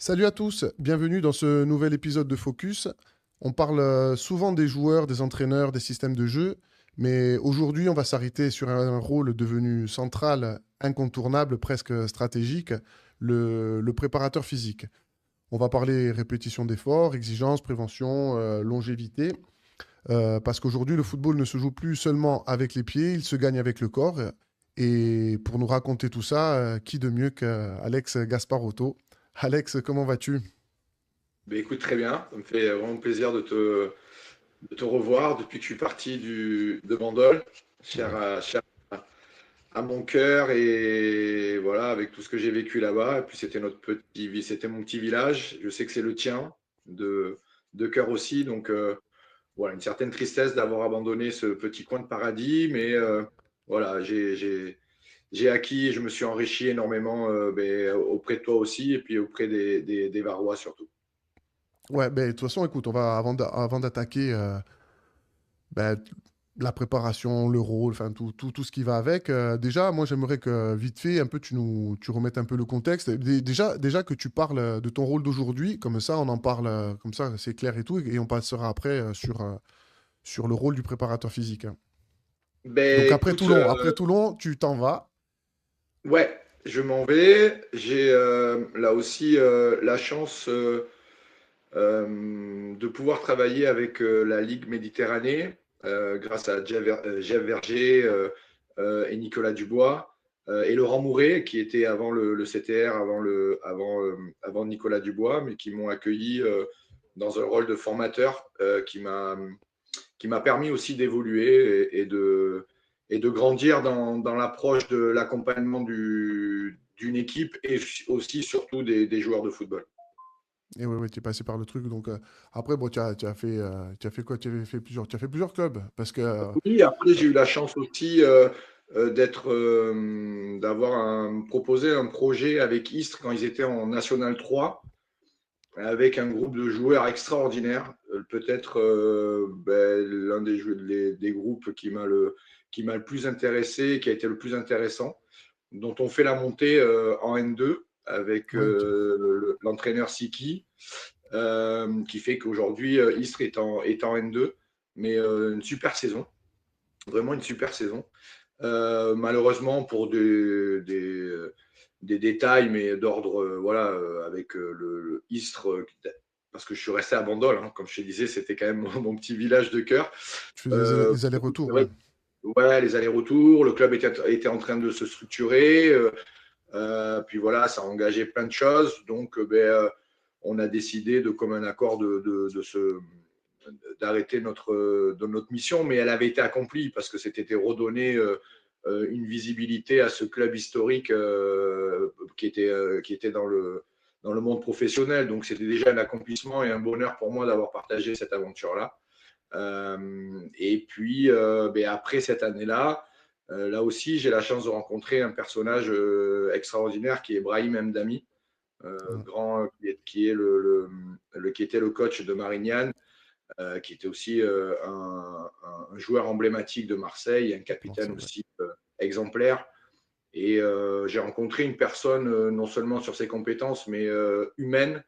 Salut à tous, bienvenue dans ce nouvel épisode de Focus. On parle souvent des joueurs, des entraîneurs, des systèmes de jeu, mais aujourd'hui on va s'arrêter sur un rôle devenu central, incontournable, presque stratégique, le préparateur physique. On va parler répétition d'efforts, exigence, prévention, longévité, parce qu'aujourd'hui le football ne se joue plus seulement avec les pieds, il se gagne avec le corps. Et pour nous raconter tout ça, qui de mieux qu'Alex Gasparotto. Alex, comment vas-tu? Écoute, très bien. Ça me fait vraiment plaisir de te revoir depuis que je suis parti de Bandol, cher à mon cœur et voilà, avec tout ce que j'ai vécu là-bas. Et puis c'était mon petit village. Je sais que c'est le tien, de, de cœur aussi. Donc voilà, une certaine tristesse d'avoir abandonné ce petit coin de paradis, mais voilà, j'ai acquis et je me suis enrichi énormément auprès de toi aussi et puis auprès des Varois surtout. Ouais, ben, de toute façon, écoute, avant d'attaquer ben, la préparation, le rôle, enfin tout ce qui va avec, déjà, moi j'aimerais que vite fait, un peu, tu remettes un peu le contexte. Déjà que tu parles de ton rôle d'aujourd'hui, comme ça, on en parle, comme ça, c'est clair et tout, et on passera après sur le rôle du préparateur physique, hein. Donc Écoute, Après Toulon, tu t'en vas. ouais, je m'en vais. J'ai là aussi la chance de pouvoir travailler avec la Ligue Méditerranée grâce à Jeff Verger et Nicolas Dubois et Laurent Mouret qui était avant le CTR, avant Nicolas Dubois, mais qui m'ont accueilli dans un rôle de formateur qui m'a permis aussi d'évoluer et de grandir dans l'approche de l'accompagnement d'une équipe et aussi surtout des joueurs de football. Et ouais, ouais, tu es passé par le truc. Donc après, bon, tu as fait quoi? Tu as fait plusieurs clubs, parce que Oui, après j'ai eu la chance aussi proposé un projet avec Istres quand ils étaient en National 3 avec un groupe de joueurs extraordinaires. Peut-être l'un des groupes qui m'a le plus intéressé, qui a été le plus intéressant, dont on fait la montée en N2 avec ouais, l'entraîneur Siki, qui fait qu'aujourd'hui Istres est en N2, mais une super saison, vraiment une super saison. Malheureusement, pour des détails, mais d'ordre, voilà, avec le Istres, parce que je suis resté à Bandol, hein, comme je te disais, c'était quand même mon petit village de cœur. tu faisais Euh, des allers-retours, ouais. ouais, ouais, les allers-retours, le club était en train de se structurer, puis voilà, ça a engagé plein de choses, donc on a décidé de commun accord d'arrêter notre mission, mais elle avait été accomplie parce que c'était redonné une visibilité à ce club historique qui était dans le monde professionnel. Donc c'était déjà un accomplissement et un bonheur pour moi d'avoir partagé cette aventure-là. Et puis après cette année-là, là aussi, j'ai la chance de rencontrer un personnage extraordinaire qui est Brahim Mdami, Ouais, qui était le coach de Marignane, qui était aussi un joueur emblématique de Marseille, un capitaine Marseille, ouais. aussi exemplaire. Et j'ai rencontré une personne, non seulement sur ses compétences, mais humaine,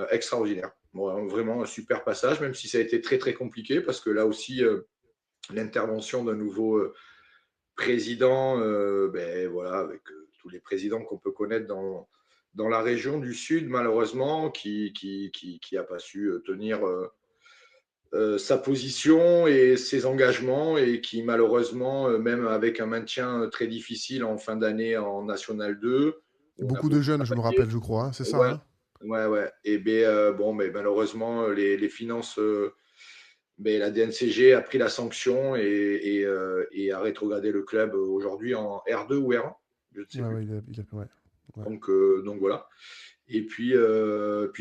extraordinaire. Bon, vraiment un super passage, même si ça a été très très compliqué, parce que là aussi, l'intervention d'un nouveau président, voilà, avec tous les présidents qu'on peut connaître dans la région du Sud, malheureusement, qui a pas su tenir sa position et ses engagements et qui malheureusement, même avec un maintien très difficile en fin d'année en National 2, où on a Beaucoup de beaucoup jeunes, je me travaillé. rappelle, je crois, hein, c'est ça, Ouais, hein? ouais, ouais. Et bon, malheureusement, les finances, la DNCG a pris la sanction et a rétrogradé le club aujourd'hui en R2 ou R1, je ne sais Ouais, plus. ouais, ouais, ouais. Donc voilà. Et puis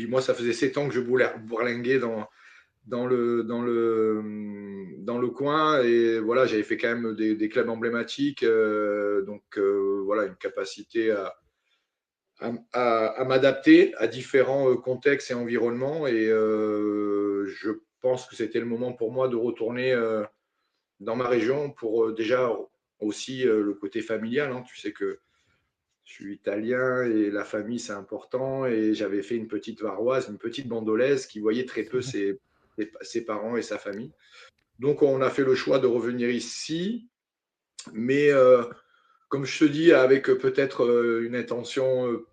moi, ça faisait 7 ans que je bourlinguais dans le coin. Et voilà, j'avais fait quand même des clubs emblématiques. Donc voilà, une capacité à m'adapter à différents contextes et environnements. Et je pense que c'était le moment pour moi de retourner dans ma région pour déjà aussi le côté familial, hein. Tu sais que Je suis italien et la famille, c'est important. Et j'avais fait une petite varoise, une petite bandolaise qui voyait très peu ses parents et sa famille. Donc, on a fait le choix de revenir ici. Mais comme je te dis, avec peut-être une intention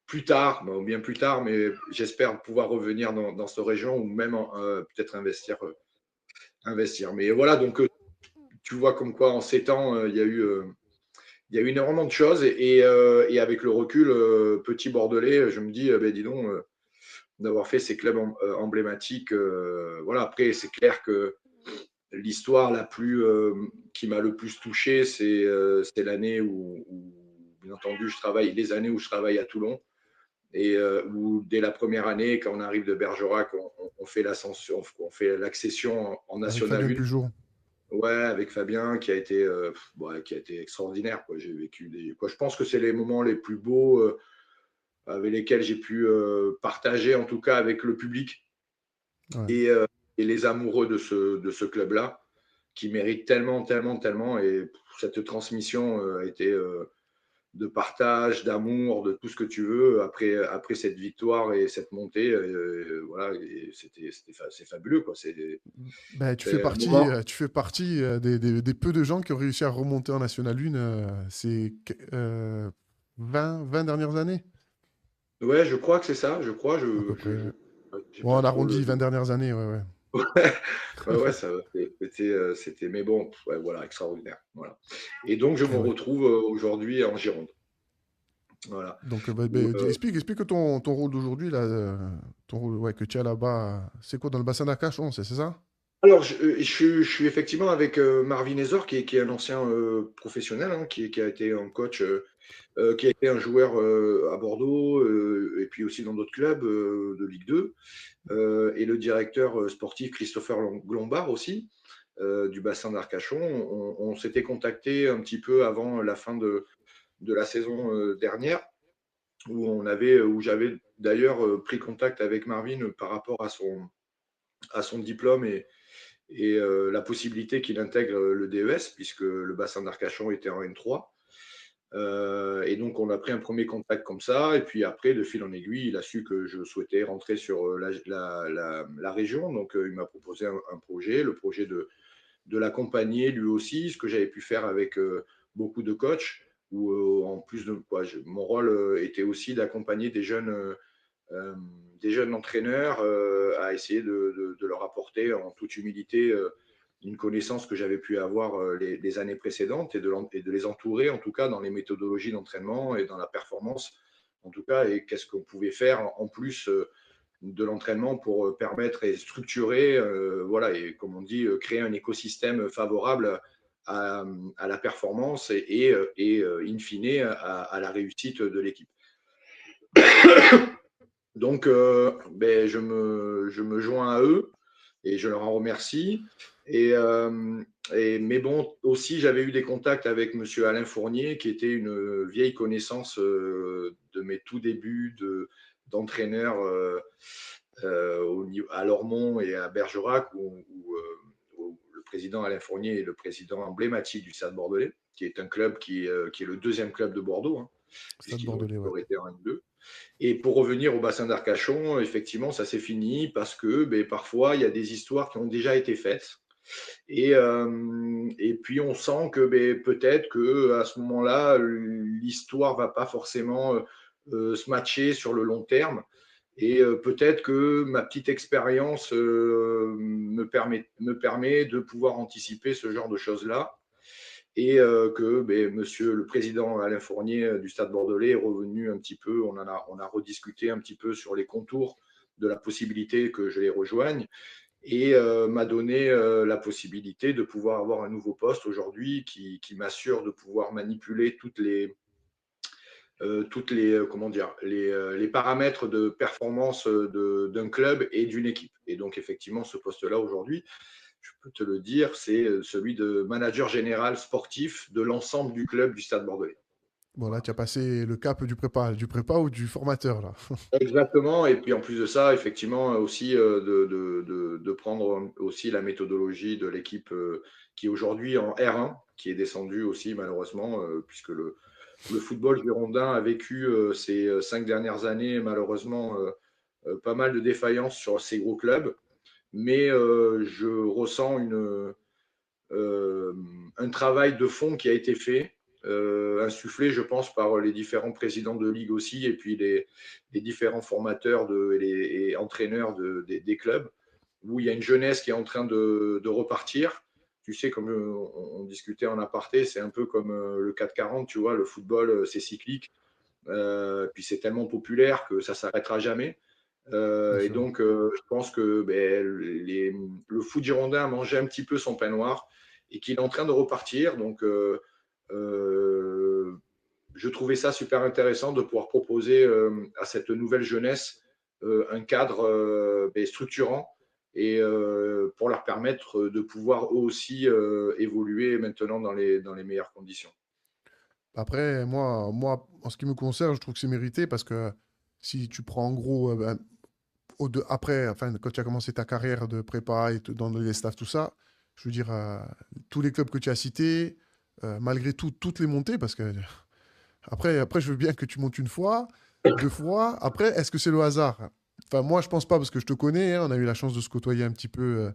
plus tard, bon, bien plus tard, mais j'espère pouvoir revenir dans cette région ou même peut-être investir. Mais voilà, donc tu vois comme quoi en 7 ans, il y a eu énormément de choses et avec le recul, petit Bordelais, je me dis, ben, dis donc, d'avoir fait ces clubs emblématiques. Voilà, après, c'est clair que l'histoire qui m'a le plus touché, c'est l'année où, bien entendu, les années où je travaille à Toulon et où dès la première année, quand on arrive de Bergerac, on fait l'ascension, on fait l'accession en Avec National Fabien 1. Pujour. Ouais, avec Fabien, qui a été extraordinaire, quoi. J'ai vécu quoi. Je pense que c'est les moments les plus beaux avec lesquels j'ai pu partager, en tout cas avec le public Ouais. et les amoureux de ce club-là, qui méritent tellement, tellement, tellement. Et cette transmission a été de partage, d'amour, de tout ce que tu veux après cette victoire et cette montée. Voilà, et c'est fabuleux, quoi. Ben, C'est un moment. tu fais partie des peu de gens qui ont réussi à remonter en National 1 ces 20 dernières années, Ouais, je crois que c'est ça. Je crois. à peu près. Ouais. J'ai Bon, pas on trop arrondit 20 dernières années, ouais, ouais. Ouais, ouais, c'était, mais bon, ouais, voilà, extraordinaire. Voilà. Et donc, je Et me ouais. retrouve aujourd'hui en Gironde. Voilà. Donc, Où, explique ton rôle d'aujourd'hui, là, ton rôle ouais, que tu as là-bas. C'est quoi dans le bassin d'Arcachon, c'est ça? Alors, je suis effectivement avec Marvin Ezor, qui est un ancien professionnel, hein, qui a été un coach, qui a été un joueur à Bordeaux, et puis aussi dans d'autres clubs de Ligue 2, et le directeur sportif Christopher Lombard aussi, du bassin d'Arcachon. On s'était contacté un petit peu avant la fin de la saison dernière, où j'avais d'ailleurs pris contact avec Marvin par rapport à son diplôme et la possibilité qu'il intègre le DES, puisque le bassin d'Arcachon était en N3. Et donc, on a pris un premier contact comme ça. Et puis après, de fil en aiguille, il a su que je souhaitais rentrer sur la région. Donc, il m'a proposé un projet, le projet de l'accompagner lui aussi, ce que j'avais pu faire avec beaucoup de coachs, où en plus de quoi, mon rôle était aussi d'accompagner euh, des jeunes entraîneurs à essayer de leur apporter en toute humilité une connaissance que j'avais pu avoir les années précédentes et de les entourer en tout cas dans les méthodologies d'entraînement et dans la performance en tout cas et qu'est-ce qu'on pouvait faire en plus de l'entraînement pour permettre et structurer voilà et comme on dit créer un écosystème favorable à la performance et in fine à la réussite de l'équipe. Donc, ben, je me joins à eux et je leur en remercie. Mais bon, aussi, j'avais eu des contacts avec Monsieur Alain Fournier, qui était une vieille connaissance de mes tout débuts d'entraîneur à Lormont et à Bergerac, où le président Alain Fournier est le président emblématique du Stade Bordelais, qui est un club qui est le deuxième club de Bordeaux, hein, Stade puisqu'ils ont Bordelais, ouais. toujours été en N2. Et pour revenir au bassin d'Arcachon, effectivement, ça s'est fini parce que ben, parfois, il y a des histoires qui ont déjà été faites. Et puis, on sent que ben, peut-être qu'à ce moment-là, l'histoire ne va pas forcément se matcher sur le long terme. Et peut-être que ma petite expérience me permet de pouvoir anticiper ce genre de choses-là et que ben, monsieur le président Alain Fournier du Stade Bordelais est revenu un petit peu, on a rediscuté un petit peu sur les contours de la possibilité que je les rejoigne et m'a donné la possibilité de pouvoir avoir un nouveau poste aujourd'hui qui m'assure de pouvoir manipuler comment dire, les paramètres de performance d'un club et d'une équipe. Et donc effectivement, ce poste-là aujourd'hui, je peux te le dire, c'est celui de manager général sportif de l'ensemble du club du Stade Bordelais. Bon, là, Voilà. tu as passé le cap du prépa ou du formateur, là. Exactement. Et puis en plus de ça, effectivement, aussi de prendre aussi la méthodologie de l'équipe qui est aujourd'hui en R1, qui est descendue aussi malheureusement, puisque le football girondin a vécu ces 5 dernières années, malheureusement, pas mal de défaillances sur ces gros clubs. Mais je ressens un travail de fond qui a été fait, insufflé, je pense, par les différents présidents de ligue aussi, et puis les différents formateurs et entraîneurs des clubs, où il y a une jeunesse qui est en train de repartir. Tu sais, comme on discutait en aparté, c'est un peu comme le 4-40, tu vois, le football, c'est cyclique, puis c'est tellement populaire que ça ne s'arrêtera jamais. Bien Et sûr. donc, je pense que ben, le foot girondin a mangé un petit peu son pain noir et qu'il est en train de repartir. Donc, euh, je trouvais ça super intéressant de pouvoir proposer à cette nouvelle jeunesse un cadre ben, structurant et pour leur permettre de pouvoir eux aussi évoluer maintenant dans les meilleures conditions. Après, moi, en ce qui me concerne, je trouve que c'est mérité parce que si tu prends en gros, ben, après, enfin, quand tu as commencé ta carrière de prépa et dans les staffs, tout ça, je veux dire, tous les clubs que tu as cités, malgré tout, toutes les montées, parce que après, je veux bien que tu montes une fois, deux fois. Après, est-ce que c'est le hasard? Enfin, moi, je pense pas, parce que je te connais, hein, on a eu la chance de se côtoyer un petit peu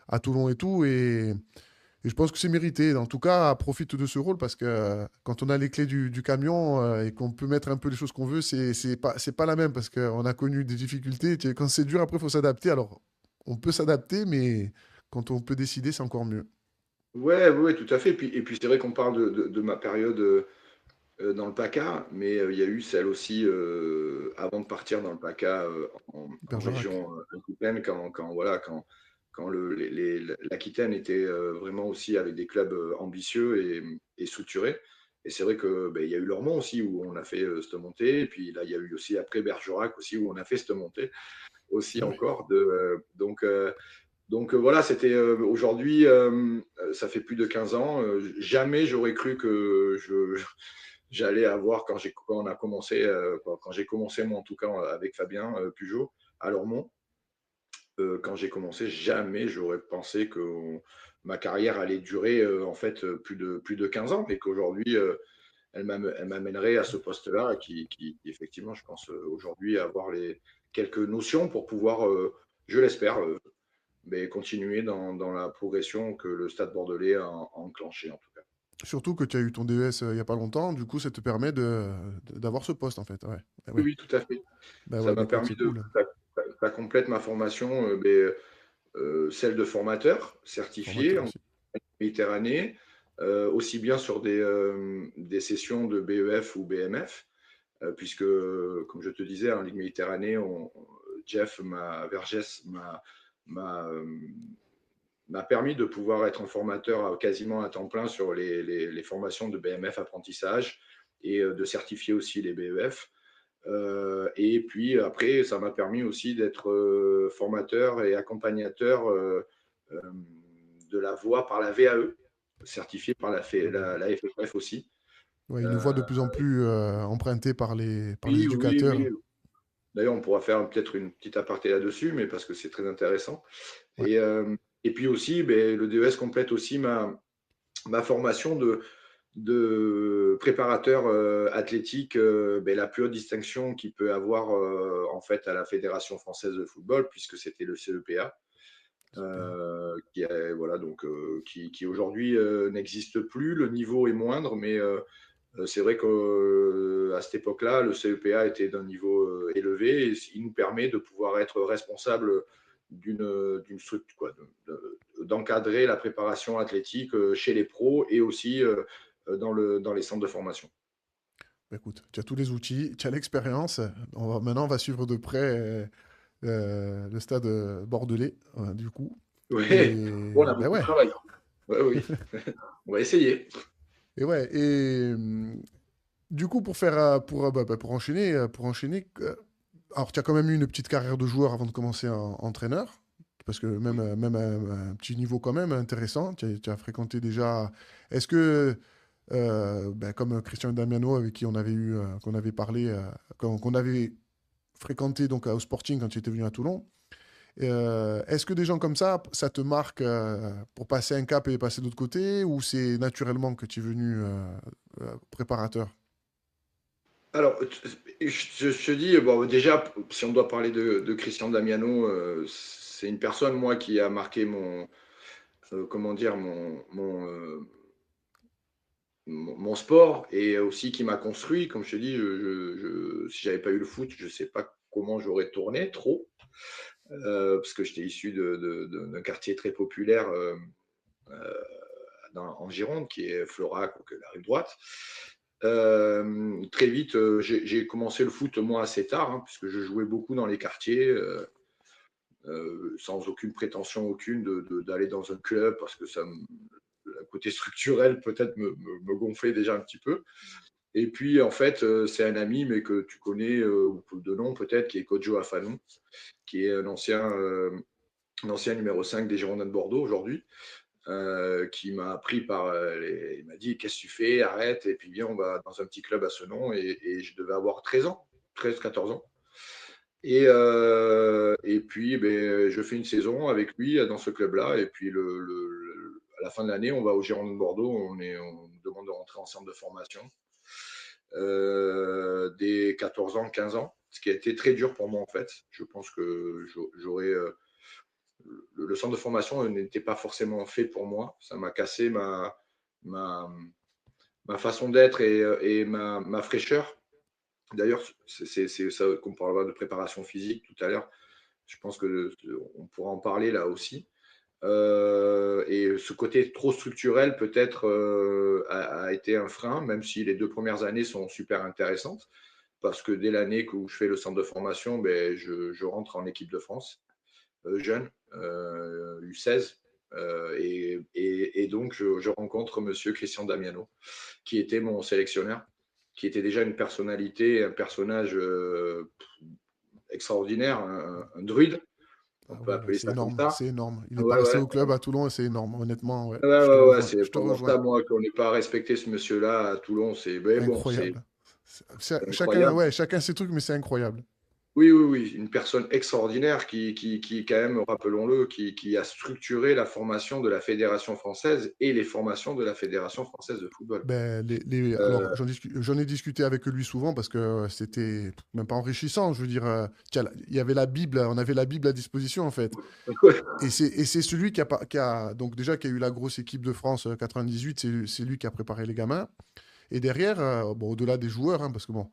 à Toulon et tout, et je pense que c'est mérité. En tout cas, profite de ce rôle parce que quand on a les clés du camion et qu'on peut mettre un peu les choses qu'on veut, c'est pas la même parce qu'on a connu des difficultés. Quand c'est dur, après, il faut s'adapter. Alors, on peut s'adapter, mais quand on peut décider, c'est encore mieux. Ouais, ouais, tout à fait. Et puis c'est vrai qu'on parle de ma période dans le PACA, mais il y a eu celle aussi avant de partir dans le PACA en Bergerac. région Aquitaine, voilà, quand l'Aquitaine était vraiment aussi avec des clubs ambitieux et structurés. Et c'est vrai que ben, il y a eu Lormont aussi où on a fait cette montée, et puis là il y a eu aussi après Bergerac aussi où on a fait cette montée aussi Ah ouais. encore. Donc voilà, c'était aujourd'hui, ça fait plus de 15 ans. Jamais j'aurais cru que j'allais avoir, quand on a commencé, quand j'ai commencé, moi en tout cas, avec Fabien Pujol à Lormont, quand j'ai commencé, jamais j'aurais pensé que ma carrière allait durer en fait plus de 15 ans, et qu'aujourd'hui, elle m'amènerait à ce poste-là, effectivement, je pense aujourd'hui avoir quelques notions pour pouvoir, je l'espère, mais continuer dans la progression que le Stade Bordelais a enclenchée en tout cas. Surtout que tu as eu ton DES il n'y a pas longtemps, du coup, ça te permet d'avoir ce poste en fait. Ouais. Bah Oui, ouais. oui, tout à fait. Bah Ça ouais, bah m'a écoute, permis c'est de cool. ça complète ma formation, celle de formateur certifié Formateur en aussi. Méditerranée, aussi bien sur des sessions de BEF ou BMF, puisque, comme je te disais, en Ligue Méditerranée, Vergès m'a, euh, m'a permis de pouvoir être un formateur quasiment à temps plein sur les formations de BMF apprentissage et de certifier aussi les BEF. Et puis après, ça m'a permis aussi d'être formateur et accompagnateur euh, de la voix par la VAE, certifié par Ah ben, la FFF aussi. ouais, une voix de Euh, plus en plus empruntée par les oui, oui, éducateurs. oui. D'ailleurs, on pourra faire peut-être une petite aparté là-dessus, mais parce que c'est très intéressant. Ouais. Et puis aussi, ben, le DES complète aussi ma formation de préparateur athlétique, ben, la plus haute distinction qu'il peut avoir en fait à la Fédération française de football, puisque c'était le CEPA, Super. voilà, donc, qui aujourd'hui n'existe plus. Le niveau est moindre, mais c'est vrai qu'à cette époque-là, le CEPA était d'un niveau élevé et il nous permet de pouvoir être responsable d'une structure, quoi, d'encadrer la préparation athlétique chez les pros et aussi dans les centres de formation. Bah, écoute, tu as tous les outils, tu as l'expérience. Maintenant, on va suivre de près le stade bordelais, du coup. Oui, bon, on Et a ben beaucoup de ouais. travail. Ouais, oui, on va essayer. Et ouais. Et du coup, pour enchaîner, alors tu as quand même eu une petite carrière de joueur avant de commencer en entraîneur, parce que Oui. même un petit niveau quand même intéressant. Tu as fréquenté déjà. Est-ce que comme Christian Damiano avec qui on avait qu'on avait parlé, qu'on avait fréquenté donc au Sporting quand tu étais venu à Toulon. Est-ce que des gens comme ça te marque pour passer un cap et passer de l'autre côté, ou c'est naturellement que tu es venu préparateur? Alors, je te dis, bon, déjà, si on doit parler de Christian Damiano, c'est une personne, moi, qui a marqué comment dire, mon sport et aussi qui m'a construit. Comme je te dis, si j'avais pas eu le foot, je sais pas comment j'aurais tourné trop, parce que j'étais issu d'un quartier très populaire euh, en Gironde, qui est Florac, donc la rive droite. Très vite, j'ai commencé le foot, moi, assez tard, hein, puisque je jouais beaucoup dans les quartiers, sans aucune prétention aucune d'aller dans un club, parce que le côté structurel peut-être me gonflait déjà un petit peu. Et puis, en fait, c'est un ami, mais que tu connais de nom peut-être, qui est Kodjo Afanou, qui est un ancien numéro 5 des Girondins de Bordeaux aujourd'hui, qui m'a pris il m'a dit, qu'est-ce que tu fais, arrête, et puis viens, on va dans un petit club à ce nom, et je devais avoir 13 ans, 13-14 ans. Et puis, ben, je fais une saison avec lui dans ce club-là, et puis à la fin de l'année, on va au Girondins de Bordeaux, on nous demande de rentrer en centre de formation dès 14 ans, 15 ans, ce qui a été très dur pour moi en fait. Je pense que j'aurais le centre de formation n'était pas forcément fait pour moi. Ça m'a cassé ma, ma façon d'être et ma fraîcheur. D'ailleurs, c'est ça qu'on parlera de préparation physique tout à l'heure. Je pense qu'on pourra en parler là aussi. Et ce côté trop structurel peut-être a été un frein, même si les 2 premières années sont super intéressantes, parce que dès l'année où je fais le centre de formation, ben, je rentre en équipe de France, jeune, U16, et donc je rencontre monsieur Christian Damiano, qui était mon sélectionneur, qui était déjà une personnalité, un personnage extraordinaire, un druide, on Ah peut ouais, ouais, appeler c'est ça comme énorme, ça. c'est énorme. Il n'est pas Ouais, resté ouais. au club à Toulon et c'est énorme, honnêtement, ouais. Ouais, Je te ouais, ouais, rejoins, c'est je te pendant rejoins. ça, moi, qu'on n'ait pas respecté ce monsieur-là à Toulon, mais bon, c'est Incroyable. Chacun, incroyable. ouais, chacun ses trucs, mais c'est incroyable. Oui, oui, oui, une personne extraordinaire qui quand même, rappelons-le, qui a structuré la formation de la Fédération française et les formations de la Fédération française de football. Ben, alors, Euh, j'en ai discuté avec lui souvent parce que c'était même pas enrichissant. Je veux dire, tiens, il y avait la Bible, on avait la Bible à disposition en fait. Et c'est celui donc déjà qui a eu la grosse équipe de France 98, c'est lui qui a préparé les gamins. Et derrière, bon, au-delà des joueurs, hein, parce que bon,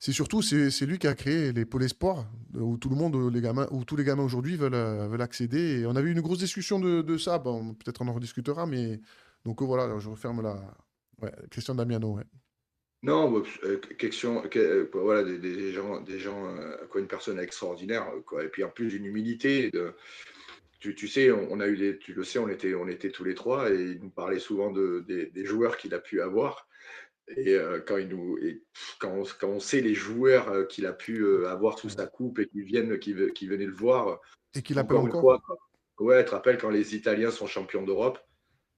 c'est lui qui a créé les pôles sports où tout le monde, les gamins, où tous les gamins aujourd'hui veulent accéder. Et on avait eu une grosse discussion de ça. Bon, peut-être on en rediscutera, mais donc voilà, je referme la. Ouais, Christian Damiano, ouais. non, question, voilà, des gens, quoi, une personne extraordinaire, quoi. Et puis en plus une humilité. Tu sais, on a eu tu le sais, on était tous les trois et il nous parlait souvent des joueurs qu'il a pu avoir. Et quand on sait les joueurs qu'il a pu avoir sous sa coupe et qui venaient le voir, Et qu'il appelle encore une encore? fois, ouais, tu te rappelles quand les Italiens sont champions d'Europe,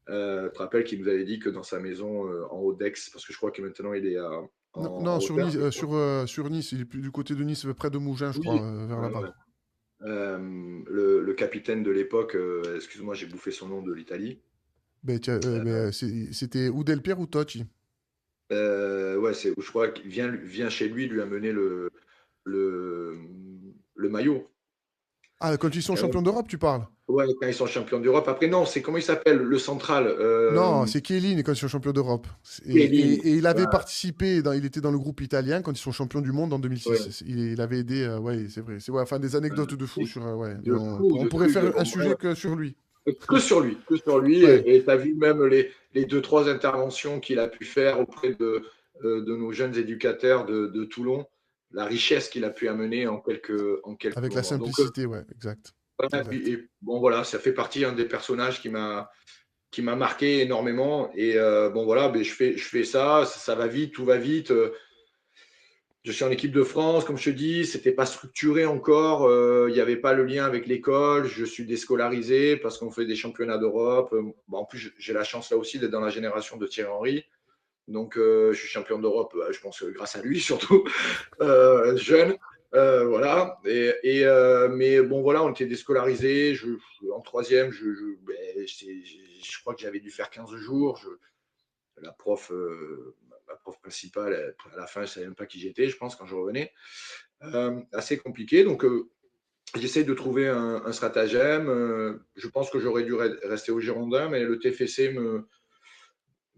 tu te rappelles qu'il nous avait dit que dans sa maison en Haut-d'Aix, parce que je crois que maintenant il est Non, en non, sur hauteur, Nice, je crois. sur Nice, il est plus du côté de Nice, près de Mougins, je Oui, crois, vers ouais, là-bas. ouais. Le capitaine de l'époque, excuse-moi, j'ai bouffé son nom de l'Italie. Ben, tiens, c'était ou Del Piero ou Totti. Ouais, je crois qu'il vient chez lui lui amener le, le maillot. Ah, quand ils sont Quand même. champions d'Europe, tu parles? Ouais, quand ils sont champions d'Europe. Après, non, c'est comment il s'appelle, le central Non, c'est Chiellini quand ils sont champions d'Europe. Et, Chiellini. et il avait Voilà, participé, il était dans le groupe italien quand ils sont champions du monde en ouais, 2006. Il avait aidé, ouais, c'est vrai. Ouais, enfin, des voilà. anecdotes de fou Et sur, ouais. de fou, On de pourrait trucs de faire un bon, sujet que sur lui. que sur lui. Ouais. Et tu as vu même les 2, 3 interventions qu'il a pu faire auprès de nos jeunes éducateurs de Toulon, la richesse qu'il a pu amener en quelques Avec la moments. Donc, simplicité, ouais, exact. voilà, Exact. bon, voilà, ça fait partie des personnages qui m'a marqué énormément. Et bon, voilà, ben, je fais ça, ça va vite, tout va vite. Je suis en équipe de France, comme je te dis, c'était pas structuré encore. Il n'y avait pas le lien avec l'école. Je suis déscolarisé parce qu'on fait des championnats d'Europe. Bon, en plus, j'ai la chance là aussi d'être dans la génération de Thierry Henry. Donc, je suis champion d'Europe, je pense, grâce à lui surtout, jeune. Voilà. Mais bon, voilà, on était déscolarisés. En troisième, je crois que j'avais dû faire 15 jours. La prof prof principal, à la fin, je ne savais même pas qui j'étais, je pense, quand je revenais. Assez compliqué. Donc, j'essaie de trouver un stratagème. Je pense que j'aurais dû rester au Girondin, mais le TFC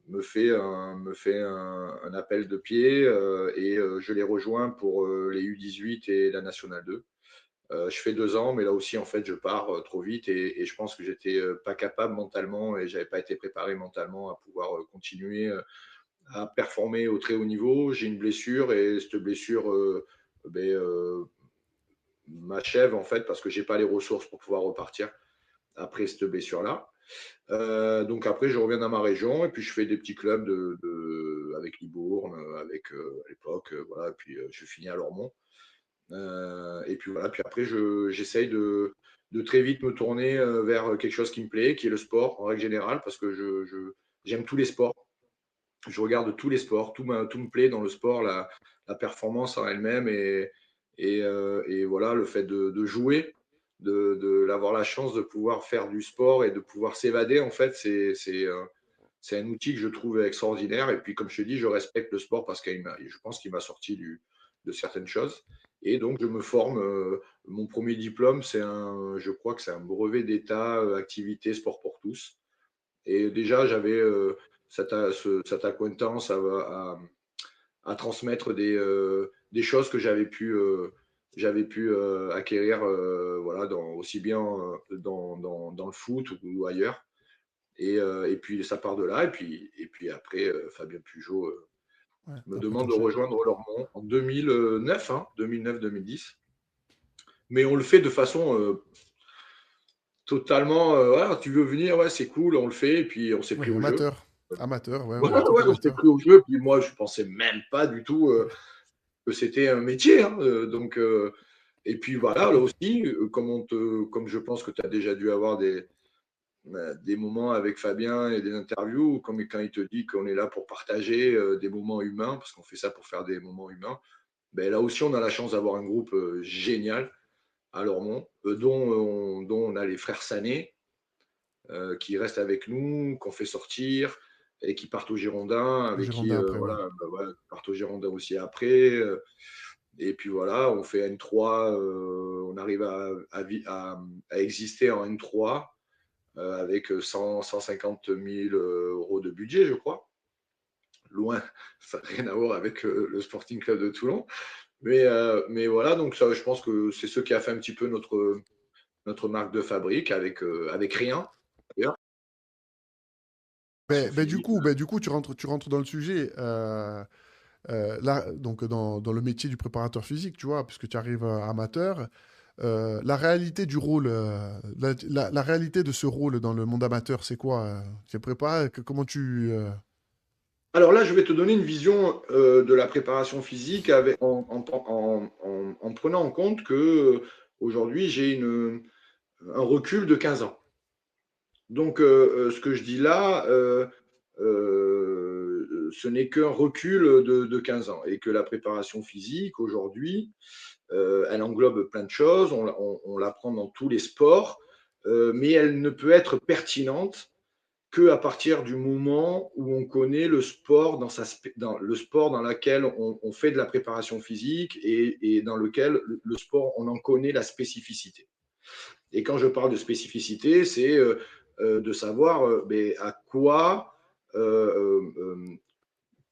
me fait un appel de pied et je les rejoins pour les U18 et la Nationale 2. Je fais 2 ans, mais là aussi, en fait, je pars trop vite et je pense que j'étais pas capable mentalement et j'avais pas été préparé mentalement à pouvoir continuer à performer au très haut niveau. J'ai une blessure et cette blessure ben, m'achève en fait parce que j'ai pas les ressources pour pouvoir repartir après cette blessure-là. Donc après, je reviens dans ma région et puis je fais des petits clubs avec Libourne, avec à l'époque, voilà. Et puis je finis à Lormont. Et puis voilà. Puis après, j'essaye de très vite me tourner vers quelque chose qui me plaît, qui est le sport en règle générale, parce que j'aime tous les sports. Je regarde tous les sports, tout me plaît dans le sport, la performance en elle-même et voilà, le fait de jouer, d'avoir la chance de pouvoir faire du sport et de pouvoir s'évader, en fait, c'est un outil que je trouve extraordinaire. Et puis, comme je te dis, je respecte le sport parce que je pense qu'il m'a sorti de certaines choses. Et donc, je me forme. Mon premier diplôme, je crois que c'est un brevet d'état activité sport pour tous. Et déjà, j'avais cette acquaintance à transmettre des choses que j'avais pu acquérir voilà, aussi bien dans le foot ou ailleurs. Et puis, ça part de là. Et puis après, Fabien Pujol Ouais, me après, demande de t'enchaînes. rejoindre Lormont en 2009, 2009-2010. Mais on le fait de façon totalement, voilà, tu veux venir, ouais, c'est cool, on le fait. Et puis, on s'est pris Ouais, au jeu. amateur. Amateur, ouais, Ouais, ouais, tout ouais, on s'est amateur. pris au jeu. Puis moi, je pensais même pas du tout que c'était un métier, hein, donc, et puis voilà, là aussi, comme je pense que tu as déjà dû avoir des moments avec Fabien et des interviews, comme quand il te dit qu'on est là pour partager des moments humains, parce qu'on fait ça pour faire des moments humains. Ben, là aussi, on a la chance d'avoir un groupe génial à Lormont, dont on a les frères Sané, qui restent avec nous, qu'on fait sortir et qui partent au Girondin, Au avec qui, Girondin après, ouais. voilà, bah, ouais, partent au Girondin aussi après. Et puis voilà, on fait N3, on arrive à exister en N3 avec 150 000 euros de budget, je crois. Loin, ça n'a rien à voir avec le Sporting Club de Toulon. Mais voilà, donc ça, je pense que c'est ce qui a fait un petit peu notre marque de fabrique avec rien, d'ailleurs. Physique. Du coup, tu rentres dans le sujet. Là, donc dans le métier du préparateur physique, tu vois, puisque tu arrives amateur. La réalité du rôle, la réalité de ce rôle dans le monde amateur, c'est quoi? Tu es préparé? Comment tu... Alors là, je vais te donner une vision de la préparation physique en prenant en compte que aujourd'hui, j'ai un recul de 15 ans. Donc, ce que je dis là, ce n'est qu'un recul de 15 ans et que la préparation physique, aujourd'hui, elle englobe plein de choses, on l'apprend dans tous les sports, mais elle ne peut être pertinente qu'à partir du moment où on connaît le sport le sport dans lequel on fait de la préparation physique et dans lequel le sport, on en connaît la spécificité. Et quand je parle de spécificité, c'est de savoir à quoi,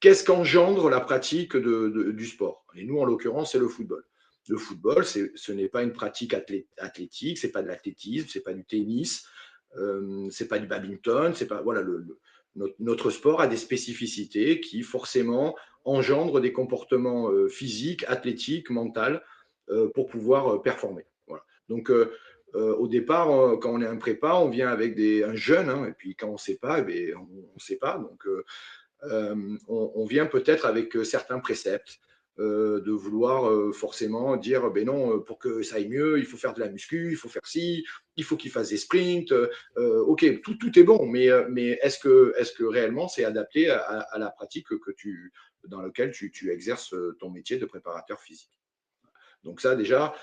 qu'est-ce qu'engendre la pratique du sport. Et nous, en l'occurrence, c'est le football. Le football, ce n'est pas une pratique athlétique, c'est pas de l'athlétisme, c'est pas du tennis, c'est pas du badminton, c'est pas voilà notre sport a des spécificités qui forcément engendrent des comportements physiques, athlétiques, mentaux pour pouvoir performer. Voilà. Donc au départ, quand on est un prépa, on vient avec un jeune, hein, et puis quand on ne sait pas, eh on ne sait pas. Donc on vient peut-être avec certains préceptes. De vouloir forcément dire ben non, pour que ça aille mieux, il faut faire de la muscu, il faut faire ci, il faut qu'il fasse des sprints. Ok, tout est bon, mais est-ce que réellement c'est adapté à la pratique dans laquelle tu exerces ton métier de préparateur physique? Donc ça déjà,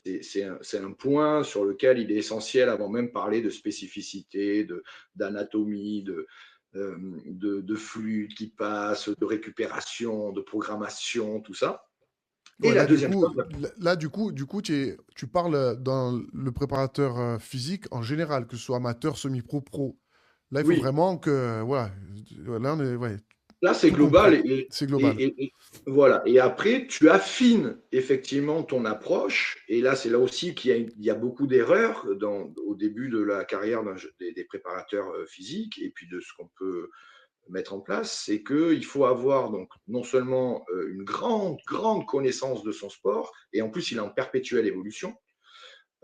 c'est un point sur lequel il est essentiel, avant même de parler de spécificité, d'anatomie, de flux qui passent, de récupération, de programmation, tout ça. Et Ouais, la là, du deuxième coup, chose, tu parles dans le préparateur physique en général, que ce soit amateur, semi-pro, pro. Là, il faut oui, vraiment que, voilà, là, on est, ouais, là c'est tout global compris. C'est global. voilà. Et après, tu affines effectivement ton approche. Et là, c'est là aussi il y a beaucoup d'erreurs au début de la carrière des préparateurs physiques et puis de ce qu'on peut mettre en place, c'est qu'il faut avoir donc non seulement une grande connaissance de son sport, et en plus il est en perpétuelle évolution,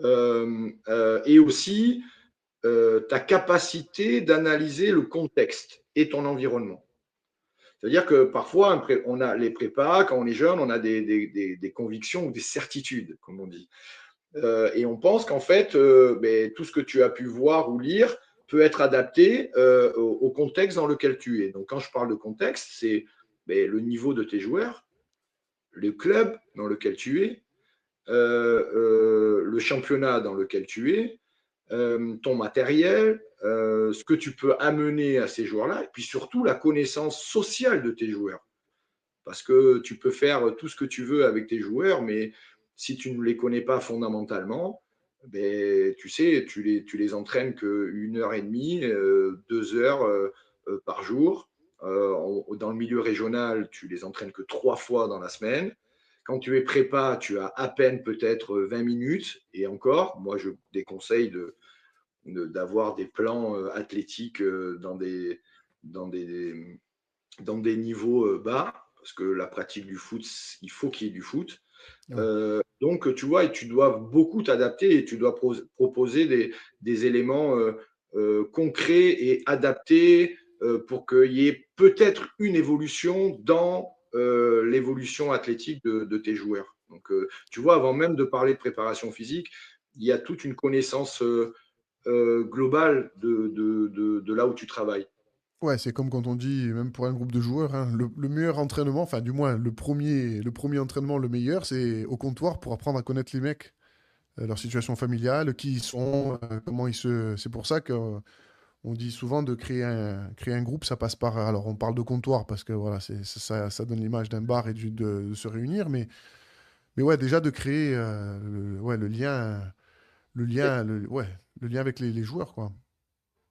et aussi ta capacité d'analyser le contexte et ton environnement. C'est-à-dire que parfois, on a les prépas, quand on est jeune, on a des convictions ou des certitudes, comme on dit. Et on pense qu'en fait, tout ce que tu as pu voir ou lire peut être adapté au contexte dans lequel tu es. Donc, quand je parle de contexte, c'est le niveau de tes joueurs, le club dans lequel tu es, le championnat dans lequel tu es, ton matériel, ce que tu peux amener à ces joueurs-là, et puis surtout la connaissance sociale de tes joueurs. Parce que tu peux faire tout ce que tu veux avec tes joueurs, mais si tu ne les connais pas fondamentalement, tu sais, tu les entraînes qu'une heure et demie, 2 heures par jour. Dans le milieu régional, tu les entraînes que 3 fois dans la semaine. Quand tu es prépa, tu as à peine peut-être 20 minutes. Et encore, moi, je déconseille d'avoir des plans athlétiques dans des, dans des niveaux bas, parce que la pratique du foot, il faut qu'il y ait du foot. Ouais. Donc, tu vois, et tu dois beaucoup t'adapter et tu dois proposer des éléments concrets et adaptés pour qu'il y ait peut-être une évolution dans l'évolution athlétique de tes joueurs. Donc, tu vois, avant même de parler de préparation physique, il y a toute une connaissance globale de là où tu travailles. Ouais, c'est comme quand on dit, même pour un groupe de joueurs, hein, le meilleur entraînement, enfin, du moins, le premier entraînement, le meilleur, c'est au comptoir pour apprendre à connaître les mecs, leur situation familiale, qui ils sont, comment ils se. C'est pour ça qu'on dit souvent de créer un groupe, ça passe par. Alors, on parle de comptoir parce que voilà, ça donne l'image d'un bar et de se réunir, mais ouais, déjà de créer ouais, ouais, le lien avec les joueurs, quoi.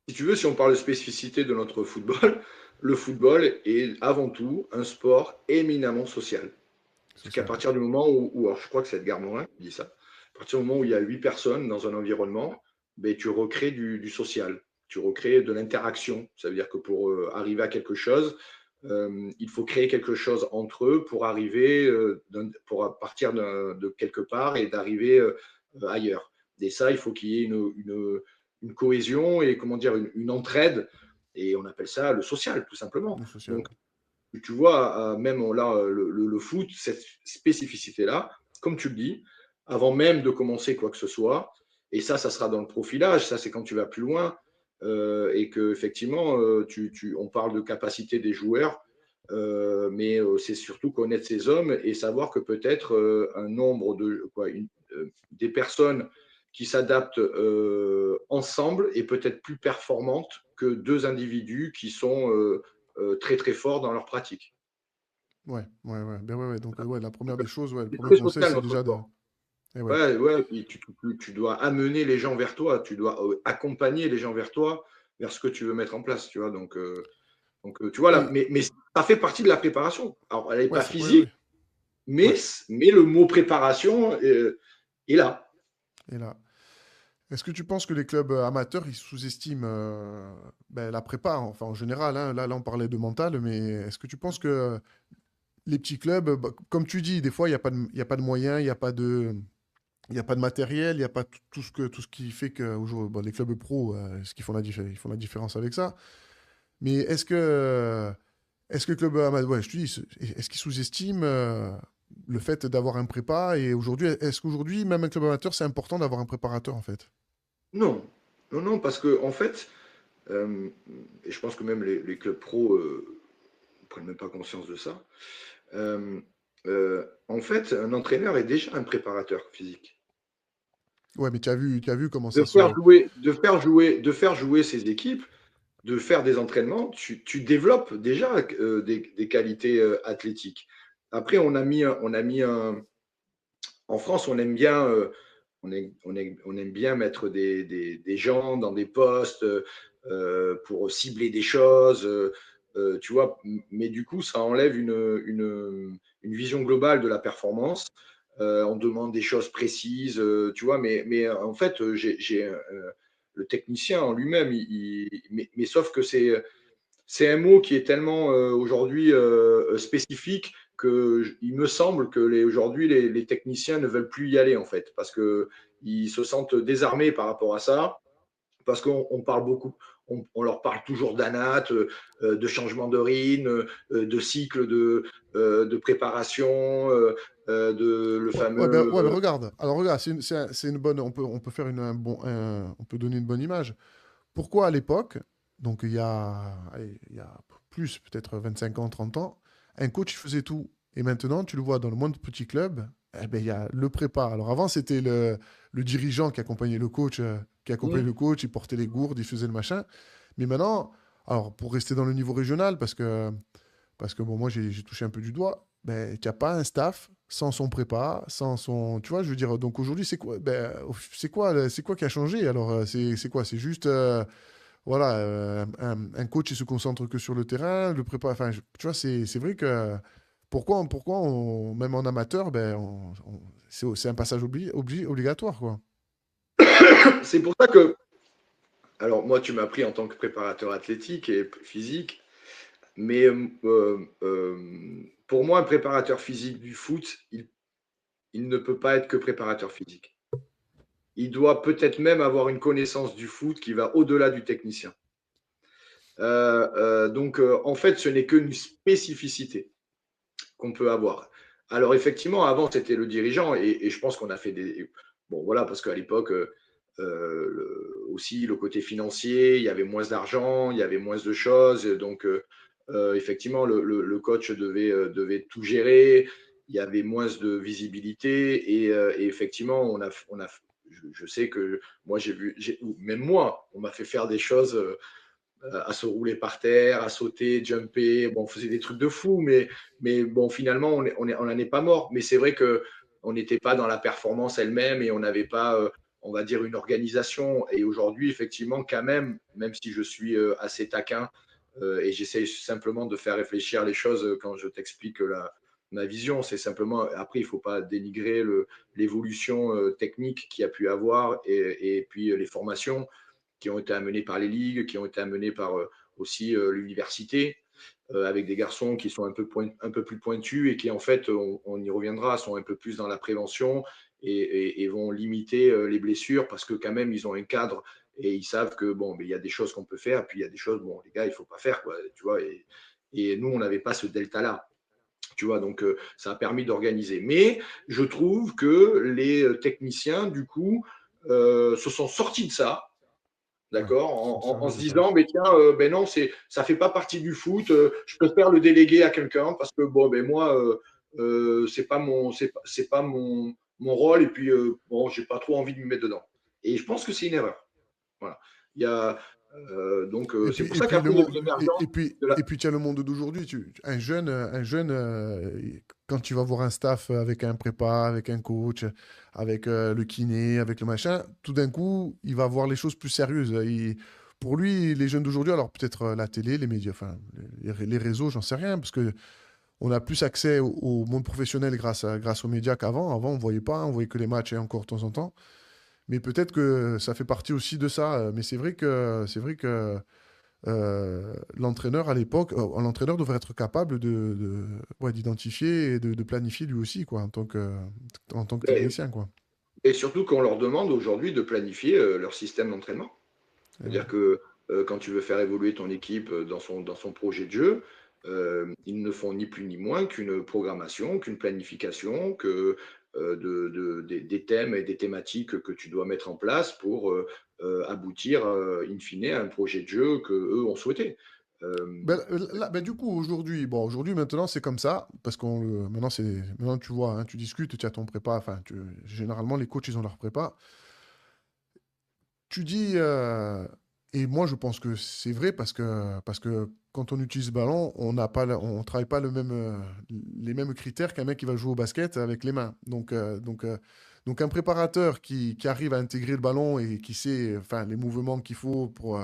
Si tu veux, si on parle de spécificité de notre football, le football est avant tout un sport éminemment social. Parce qu'à Social. partir du moment alors je crois que c'est Edgar Morin qui dit ça, à partir du moment où il y a 8 personnes dans un environnement, tu recrées du social, tu recrées de l'interaction. Ça veut dire que pour arriver à quelque chose, il faut créer quelque chose entre eux pour arriver, pour partir de quelque part et d'arriver ailleurs. Et ça, il faut qu'il y ait une cohésion et comment dire, une entraide. Et on appelle ça le social, tout simplement. Le social. Donc, tu vois, même là, le foot, cette spécificité-là, comme tu le dis, avant même de commencer quoi que ce soit, et ça sera dans le profilage, ça c'est quand tu vas plus loin, et qu'effectivement, on parle de capacité des joueurs, mais c'est surtout connaître ces hommes et savoir que peut-être un nombre des personnes qui s'adaptent ensemble est peut-être plus performante que deux individus qui sont très très forts dans leur pratique. Ouais, ouais, ouais. Ben ouais, ouais. Donc, ouais, la première des choses, ouais, le C'est premier très conseil, social c'est notre déjà de. sport. Eh ouais. Ouais, ouais, puis tu dois amener les gens vers toi, tu dois accompagner les gens vers toi, vers ce que tu veux mettre en place, tu vois. Donc tu vois, là, Et mais ça fait partie de la préparation. Alors, elle n'est ouais, pas ouais, ouais. physique, mais, Ouais. mais le mot préparation est là. Et là, est-ce que tu penses que les clubs amateurs, ils sous-estiment ben, la prépa, enfin en général, hein, là, on parlait de mental, mais est-ce que tu penses que les petits clubs, bah, comme tu dis, des fois, il y a pas de moyens, il y a pas de matériel, il n'y a pas tout ce qui fait que aujourd'hui, bon, les clubs pro, ce qu'ils font ils font la différence avec ça. Mais est-ce que le club amateur, ouais, je te dis, est-ce qu'ils sous-estiment le fait d'avoir un prépa et aujourd'hui, est-ce qu'aujourd'hui, même un club amateur, c'est important d'avoir un préparateur en fait? Non, non, non, parce que en fait, euh, et je pense que même les clubs pro ne prennent même pas conscience de ça. euh, En fait, un entraîneur est déjà un préparateur physique. Ouais, mais tu as vu comment De ça faire se. jouer, de faire jouer, de faire jouer ses équipes. de faire des entraînements, tu développes déjà des qualités athlétiques. Après, en France, on aime bien, on aime bien mettre des gens dans des postes pour cibler des choses, tu vois. Mais du coup, ça enlève une vision globale de la performance. On demande des choses précises, tu vois. Mais en fait, le technicien en lui-même, mais sauf que c'est un mot qui est tellement aujourd'hui spécifique il me semble que aujourd'hui les techniciens ne veulent plus y aller en fait parce qu'ils se sentent désarmés par rapport à ça, parce qu'on parle beaucoup, on leur parle toujours d'anat, de changement de rythme, de cycle de préparation, de le Ouais, mais fameux. regarde. Alors regarde, c'est une bonne. On peut faire on peut donner une bonne image. Pourquoi à l'époque, donc allez, il y a plus, peut-être 25 ans, 30 ans, un coach il faisait tout. Et maintenant, tu le vois dans le moindre petit club, eh ben, il y a le prépa. Alors avant, c'était le dirigeant qui accompagnait le coach, il portait les gourdes, il faisait le machin. Mais maintenant, alors pour rester dans le niveau régional, parce que bon, moi j'ai touché un peu du doigt, ben, tu n'as pas un staff sans son prépa, sans son. Tu vois, je veux dire, donc aujourd'hui, c'est quoi, ben, c'est quoi qui a changé? Alors, c'est quoi? C'est juste. Voilà, un coach, il se concentre que sur le terrain, le prépa. Enfin, tu vois, c'est vrai que. Même en amateur, ben, c'est un passage obligatoire, quoi. C'est pour ça que, alors moi, tu m'as pris en tant que préparateur athlétique et physique. Mais pour moi, un préparateur physique du foot, il ne peut pas être que préparateur physique. Il doit peut-être même avoir une connaissance du foot qui va au-delà du technicien. Donc, en fait, ce n'est qu'une spécificité qu'on peut avoir. Alors, effectivement, avant, c'était le dirigeant et je pense qu'on a fait des. Bon, voilà, parce qu'à l'époque, aussi, le côté financier, il y avait moins d'argent, il y avait moins de choses. Donc, effectivement, le coach devait tout gérer. Il y avait moins de visibilité et effectivement, je sais que moi, même moi, on m'a fait faire des choses à se rouler par terre, à sauter, jumper. Bon, on faisait des trucs de fou, mais bon, finalement, on n'en est pas mort. Mais c'est vrai qu'on n'était pas dans la performance elle-même et on n'avait pas, on va dire, une organisation. Et aujourd'hui, effectivement, quand même si je suis assez taquin et j'essaie simplement de faire réfléchir les choses quand je t'explique ma vision, c'est simplement, après, il ne faut pas dénigrer l'évolution technique qu'il y a pu avoir et puis les formations qui ont été amenés par les ligues, qui ont été amenés par aussi l'université, avec des garçons qui sont un peu plus pointus et qui, en fait, on y reviendra, sont un peu plus dans la prévention et vont limiter les blessures parce que quand même, ils ont un cadre et ils savent que, bon, mais il y a des choses qu'on peut faire, puis il y a des choses, bon, les gars, il ne faut pas faire, quoi, tu vois. Et nous, on n'avait pas ce delta-là. Tu vois, donc ça a permis d'organiser. Mais je trouve que les techniciens, du coup, se sont sortis de ça, Ouais, d'accord, ils sont en servis se de ça. disant, ben tiens, ben non, ça fait pas partie du foot, je préfère le déléguer à quelqu'un parce que bon, ben moi, c'est pas mon rôle et puis bon, j'ai pas trop envie de me mettre dedans. Et je pense que c'est une erreur. Voilà. Il y a, donc Et c'est puis, pour et ça puis, qu'après le il y a monde, eu l'émergence de la. et puis tu as le monde d'aujourd'hui. Quand tu vas voir un staff avec un prépa, avec un coach, avec le kiné, avec le machin, tout d'un coup, il va voir les choses plus sérieuses. Pour lui, les jeunes d'aujourd'hui, alors peut-être la télé, les médias, enfin, les réseaux, j'en sais rien, parce que on a plus accès au monde professionnel grâce aux médias qu'avant. Avant, on voyait pas, on voyait que les matchs et encore de temps en temps. Mais peut-être que ça fait partie aussi de ça. Mais c'est vrai que l'entraîneur à l'époque, l'entraîneur devrait être capable ouais, d'identifier et de planifier lui aussi, quoi, en tant que Et, technicien, quoi. et surtout qu'on leur demande aujourd'hui de planifier leur système d'entraînement. Et ouais. C'est-à-dire que quand tu veux faire évoluer ton équipe dans son projet de jeu, ils ne font ni plus ni moins qu'une programmation, qu'une planification, que des thèmes et des thématiques que tu dois mettre en place pour aboutir in fine à un projet de jeu que eux ont souhaité. Euh, Ben, du coup, aujourd'hui, maintenant, c'est comme ça, parce maintenant, tu vois, hein, tu discutes, tu as ton prépa, enfin, généralement, les coachs, ils ont leur prépa. Tu dis, Et moi, je pense que c'est vrai parce que quand on utilise le ballon, on n'a pas, on travaille pas les mêmes critères qu'un mec qui va jouer au basket avec les mains. Donc un préparateur qui arrive à intégrer le ballon et qui sait enfin, les mouvements qu'il faut pour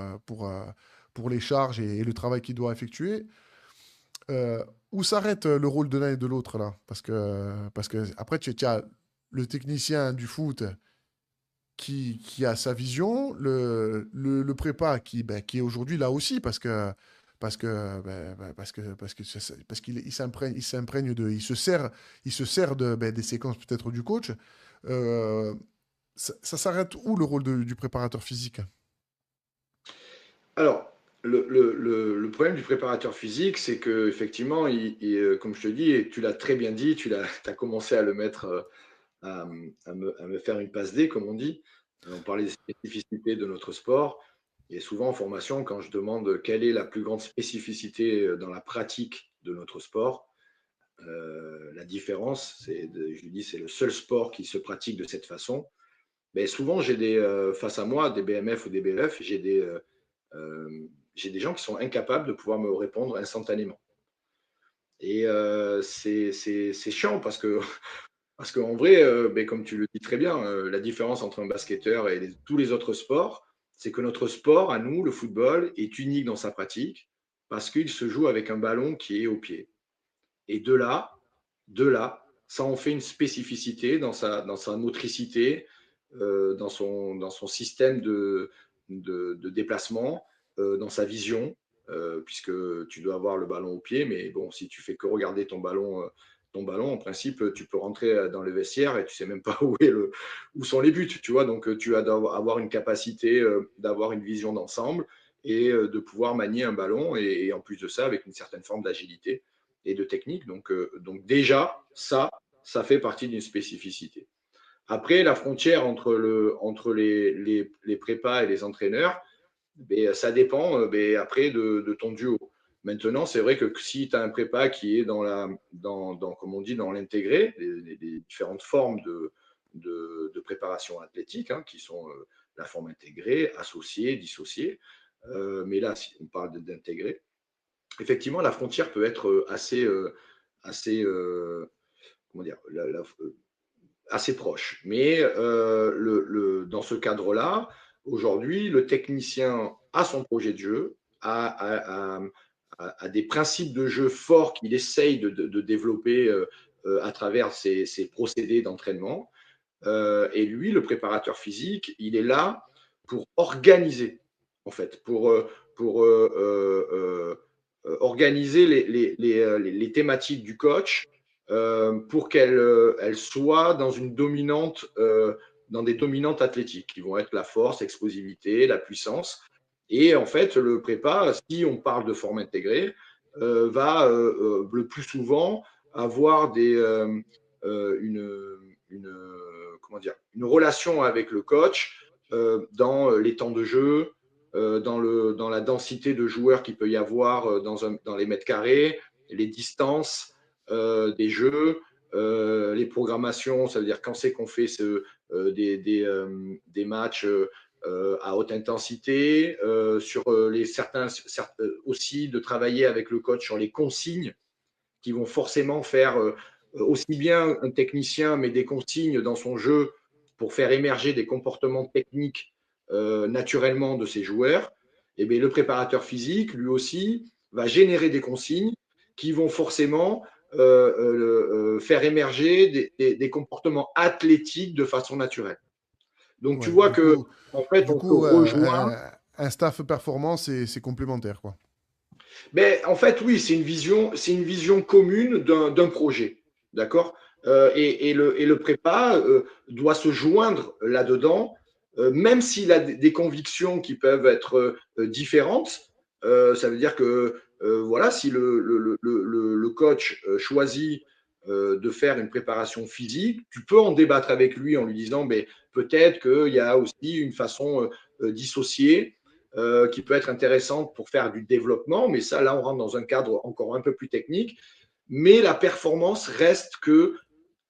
les charges et le travail qu'il doit effectuer, euh, où s'arrête le rôle de l'un et de l'autre là? Parce que après, tu as le technicien du foot qui a sa vision, le prépa qui est aujourd'hui là aussi parce qu'il il se sert des séquences peut-être du coach. Euh, ça s'arrête où le rôle du préparateur physique? Alors, le problème du préparateur physique, c'est qu'effectivement, comme je te dis, et tu l'as très bien dit, as commencé à le mettre, à me faire une passe D, comme on dit. On parlait des spécificités de notre sport. Et souvent en formation, quand je demande quelle est la plus grande spécificité dans la pratique de notre sport, la différence, je lui dis, c'est le seul sport qui se pratique de cette façon. Mais souvent, face à moi, des BMF ou des BLF, j'ai des gens qui sont incapables de pouvoir me répondre instantanément. Et c'est chiant parce qu'en vrai, comme tu le dis très bien, la différence entre un basketteur et tous les autres sports, c'est que notre sport, à nous, le football, est unique dans sa pratique parce qu'il se joue avec un ballon qui est au pied. Et de là, ça en fait une spécificité dans sa motricité, dans son système de déplacement, dans sa vision, puisque tu dois avoir le ballon au pied, mais bon, si tu fais que regarder ton ballon, en principe, tu peux rentrer dans le vestiaire et tu sais même pas où sont les buts, tu vois. Donc, tu vas avoir une capacité d'avoir une vision d'ensemble et de pouvoir manier un ballon et en plus de ça, avec une certaine forme d'agilité et de technique. Donc déjà, ça fait partie d'une spécificité. Après, la frontière entre les prépas et les entraîneurs, ça dépend après de ton duo. Maintenant, c'est vrai que si tu as un prépa qui est comme on dit, dans l'intégré, les différentes formes de préparation athlétique, hein, qui sont la forme intégrée, associée, dissociée, mais là, si on parle d'intégrer, effectivement, la frontière peut être assez comment dire, assez proche. Mais dans ce cadre-là, aujourd'hui, le technicien a son projet de jeu, a des principes de jeu forts qu'il essaye de développer à travers ses procédés d'entraînement. Et lui, le préparateur physique, il est là pour organiser, en fait, organiser les thématiques du coach pour qu'elles soient dans des dominantes athlétiques, qui vont être la force, l'explosivité, la puissance. Et en fait, le prépa, si on parle de forme intégrée, va le plus souvent avoir une, comment dire, une relation avec le coach dans les temps de jeu, dans la densité de joueurs qu'il peut y avoir dans les mètres carrés, les distances des jeux, les programmations, ça veut dire quand c'est qu'on fait des matchs à haute intensité, sur certains aussi de travailler avec le coach sur les consignes qui vont forcément faire aussi bien un technicien, mais des consignes dans son jeu pour faire émerger des comportements techniques naturellement de ses joueurs. Et bien, le préparateur physique, lui aussi, va générer des consignes qui vont forcément faire émerger des comportements athlétiques de façon naturelle. Donc, tu Ouais, vois que en fait, on se rejoint. un staff performant, c'est complémentaire, quoi. Mais en fait, oui, c'est une vision commune d'un projet, d'accord. Et le prépa doit se joindre là-dedans, même s'il a des convictions qui peuvent être différentes. Ça veut dire que voilà, si le coach choisit de faire une préparation physique, tu peux en débattre avec lui en lui disant, mais peut-être qu'il y a aussi une façon dissociée qui peut être intéressante pour faire du développement, mais ça, là, on rentre dans un cadre encore un peu plus technique. Mais la performance reste que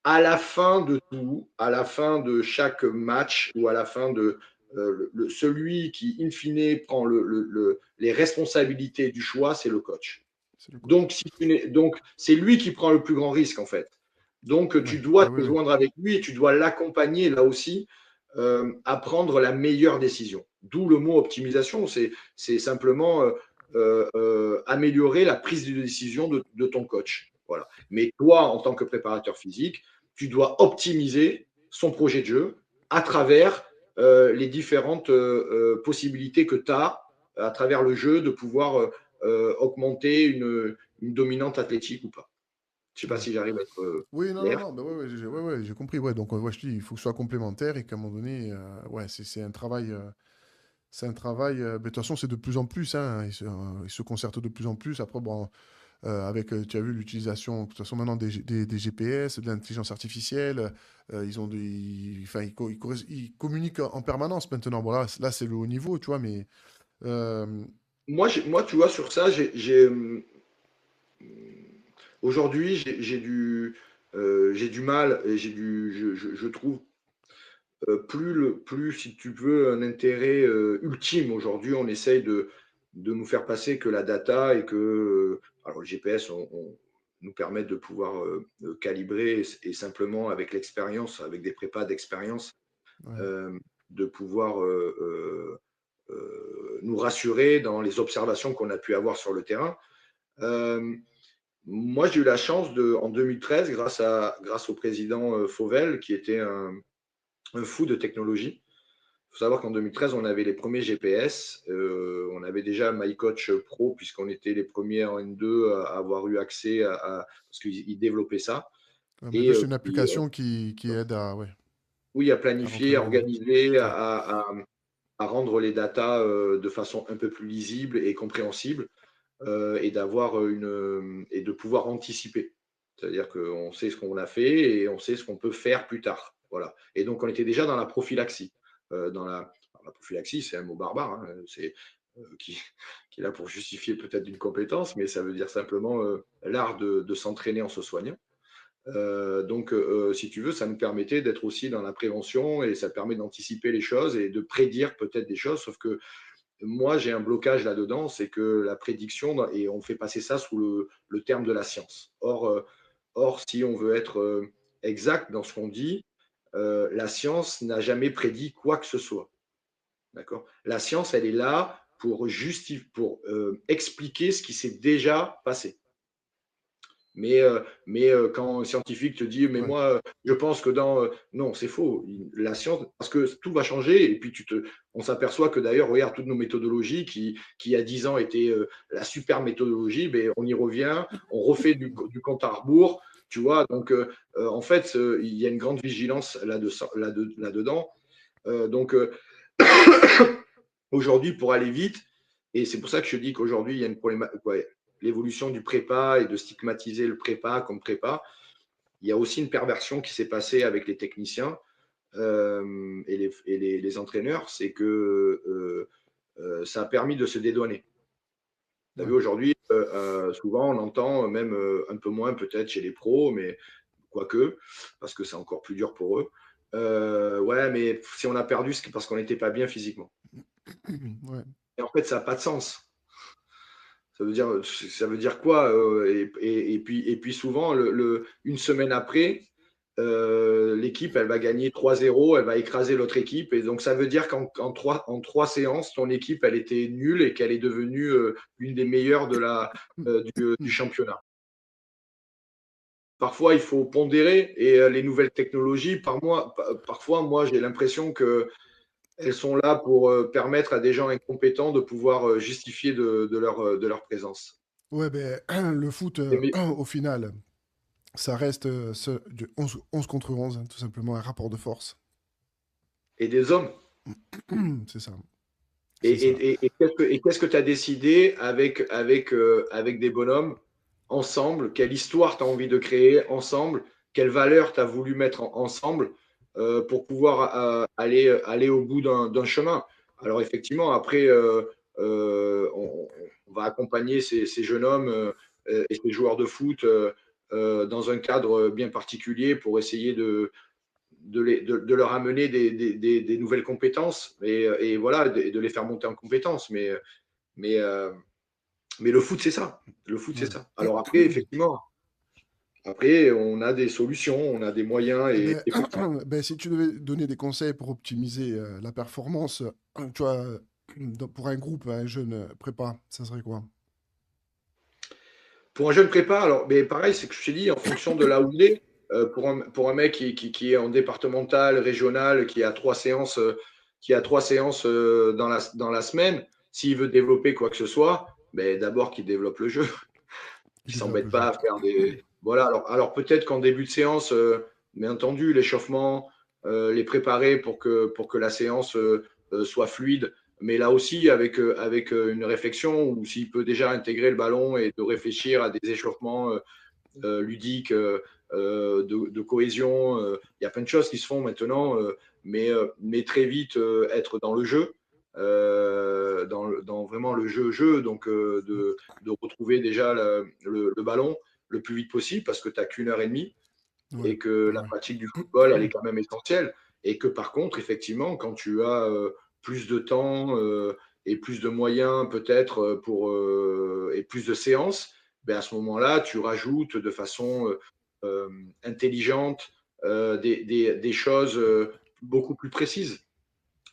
à la fin de tout, à la fin de chaque match ou à la fin celui qui, in fine, prend les responsabilités du choix, c'est le coach. C'est le coach. Donc, c'est lui qui prend le plus grand risque, en fait. Donc, Ouais. tu dois Ah, te oui, oui. joindre avec lui et tu dois l'accompagner, là aussi, à prendre la meilleure décision. D'où le mot optimisation, c'est simplement améliorer la prise de décision de ton coach. Voilà. Mais toi, en tant que préparateur physique, tu dois optimiser son projet de jeu à travers les différentes possibilités que tu as à travers le jeu de pouvoir augmenter une dominante athlétique ou pas. Je ne sais pas Ouais. si j'arrive à être Oui, non, non, clair. non, bah j'ai compris. Ouais, donc, ouais, je dis, il faut que ce soit complémentaire et qu'à un moment donné, ouais, c'est un travail. De toute façon, c'est de plus en plus, hein, ils se concertent de plus en plus. Après, bon, avec, tu as vu l'utilisation, de toute façon, maintenant des GPS, de l'intelligence artificielle, ils ont enfin, ils communiquent en permanence maintenant. Bon, là, c'est le haut niveau, tu vois, mais euh, Moi, tu vois, sur ça, aujourd'hui, j'ai du mal et je trouve plus, si tu veux, un intérêt ultime. Aujourd'hui, on essaye de nous faire passer que la data et que, alors le GPS nous permet de pouvoir calibrer et simplement avec l'expérience, avec des prépas d'expérience, ouais, euh, de pouvoir nous rassurer dans les observations qu'on a pu avoir sur le terrain. Euh, Moi, j'ai eu la chance en 2013, grâce au président Fauvel, qui était un fou de technologie. Il faut savoir qu'en 2013, on avait les premiers GPS. On avait déjà MyCoach Pro, puisqu'on était les premiers en N2 à avoir eu accès parce qu'ils développaient ça. ouais, mais Et c'est une application qui aide ouais, oui, à à planifier, rentrer à organiser, ouais, à rendre les datas de façon un peu plus lisible et compréhensible, et et de pouvoir anticiper. C'est-à-dire qu'on sait ce qu'on a fait et on sait ce qu'on peut faire plus tard. Voilà. Et donc, on était déjà dans la prophylaxie. La prophylaxie, c'est un mot barbare, hein, c'est qui est là pour justifier peut-être d'une compétence, mais ça veut dire simplement l'art de s'entraîner en se soignant. Donc, si tu veux, ça nous permettait d'être aussi dans la prévention et ça permet d'anticiper les choses et de prédire peut-être des choses. Sauf que moi, j'ai un blocage là-dedans, c'est que la prédiction, et on fait passer ça sous le terme de la science. Or, si on veut être exact dans ce qu'on dit, la science n'a jamais prédit quoi que ce soit. D'accord. La science, elle est là pour expliquer ce qui s'est déjà passé. Mais quand un scientifique te dit, mais ouais. moi, je pense que non, c'est faux. La science, parce que tout va changer, et puis on s'aperçoit que d'ailleurs, regarde toutes nos méthodologies qui il y a 10 ans étaient la super méthodologie, mais on y revient, on refait du compte à rebours, tu vois. Donc, en fait, il y a une grande vigilance là-dedans. Donc, aujourd'hui, pour aller vite, et c'est pour ça que je dis qu'aujourd'hui, il y a une problématique, ouais, l'évolution du prépa et de stigmatiser le prépa comme prépa. Il y a aussi une perversion qui s'est passée avec les techniciens les entraîneurs, c'est que ça a permis de se dédouaner. Tu as vu, Ouais. aujourd'hui, souvent, on entend, même un peu moins peut-être chez les pros, mais quoique, parce que c'est encore plus dur pour eux. Ouais, mais si on a perdu, c'est parce qu'on n'était pas bien physiquement. Ouais. Et en fait, ça n'a pas de sens. Ça veut dire quoi et puis souvent, une semaine après, l'équipe, elle va gagner 3-0, elle va écraser l'autre équipe. Et donc, ça veut dire en trois séances, ton équipe, elle était nulle et qu'elle est devenue une des meilleures du championnat. Parfois, il faut pondérer et les nouvelles technologies, parfois, moi, j'ai l'impression qu'elles sont là pour permettre à des gens incompétents de pouvoir justifier de leur présence. Ouais, ben, le foot, Et, au final, ça reste du 11 contre 11, hein, tout simplement un rapport de force. et des hommes. C'est ça. Et, C'est ça. qu'est-ce que tu as décidé avec des bonhommes ensemble? Quelle histoire tu as envie de créer ensemble? Quelle valeur tu as voulu mettre ensemble pour pouvoir aller au bout d'un chemin? Alors effectivement, après, on va accompagner ces jeunes hommes et ces joueurs de foot dans un cadre bien particulier pour essayer de leur amener des nouvelles compétences et voilà, de les faire monter en compétences. Mais, euh, mais le foot, c'est ça. Le foot, c'est Ouais. ça. Alors après, effectivement, après, on a des solutions, on a des moyens Eh et ben, des possibles. ben, si tu devais donner des conseils pour optimiser la performance, tu vois, pour un groupe, un jeune prépa, ça serait quoi? Pour un jeune prépa, alors, mais pareil, c'est que je t'ai dit, en fonction de là où il est, pour un mec qui est en départemental, régional, qui a 3 séances dans la semaine, s'il veut développer quoi que ce soit, ben, d'abord qu'il développe le jeu. Il Qui développe s'embête le pas jeu. à faire des. Voilà, alors peut-être qu'en début de séance, bien entendu, l'échauffement, les préparer pour que la séance soit fluide. Mais là aussi, avec une réflexion, ou s'il peut déjà intégrer le ballon et de réfléchir à des échauffements ludiques, de cohésion. Il y a plein de choses qui se font maintenant, mais très vite être dans le jeu, dans vraiment le jeu, donc de retrouver déjà le ballon le plus vite possible parce que tu n'as qu'une heure et demie Ouais, et que la ouais. pratique du football, elle est quand même essentielle. Et que par contre, effectivement, quand tu as plus de temps et plus de moyens peut-être et plus de séances, ben à ce moment-là, tu rajoutes de façon intelligente des choses beaucoup plus précises.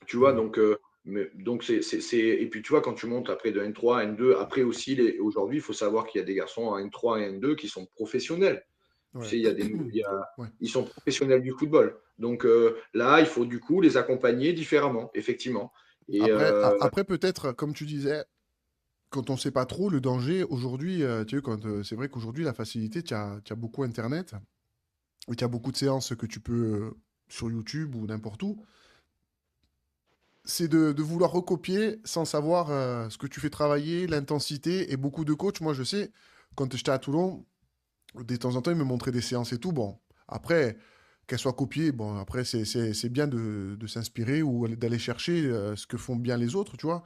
Tu vois, Ouais, donc et puis tu vois, quand tu montes après de N3 à N2, après aussi, aujourd'hui, il faut savoir qu'il y a des garçons en N3 et N2 qui sont professionnels. Tu ouais. sais, Ouais. ils sont professionnels du football. Donc là, il faut du coup les accompagner différemment, effectivement. Et Après peut-être, comme tu disais, quand on sait pas trop le danger, aujourd'hui, tu sais, c'est vrai qu'aujourd'hui, la facilité, tu as beaucoup Internet, et tu as beaucoup de séances que tu peux sur YouTube ou n'importe où. C'est de vouloir recopier sans savoir ce que tu fais travailler, l'intensité, et beaucoup de coachs, moi je sais, quand j'étais à Toulon, de temps en temps, ils me montraient des séances et tout. Bon, après, qu'elles soient copiées, bon, après, c'est bien de s'inspirer ou d'aller chercher ce que font bien les autres, tu vois.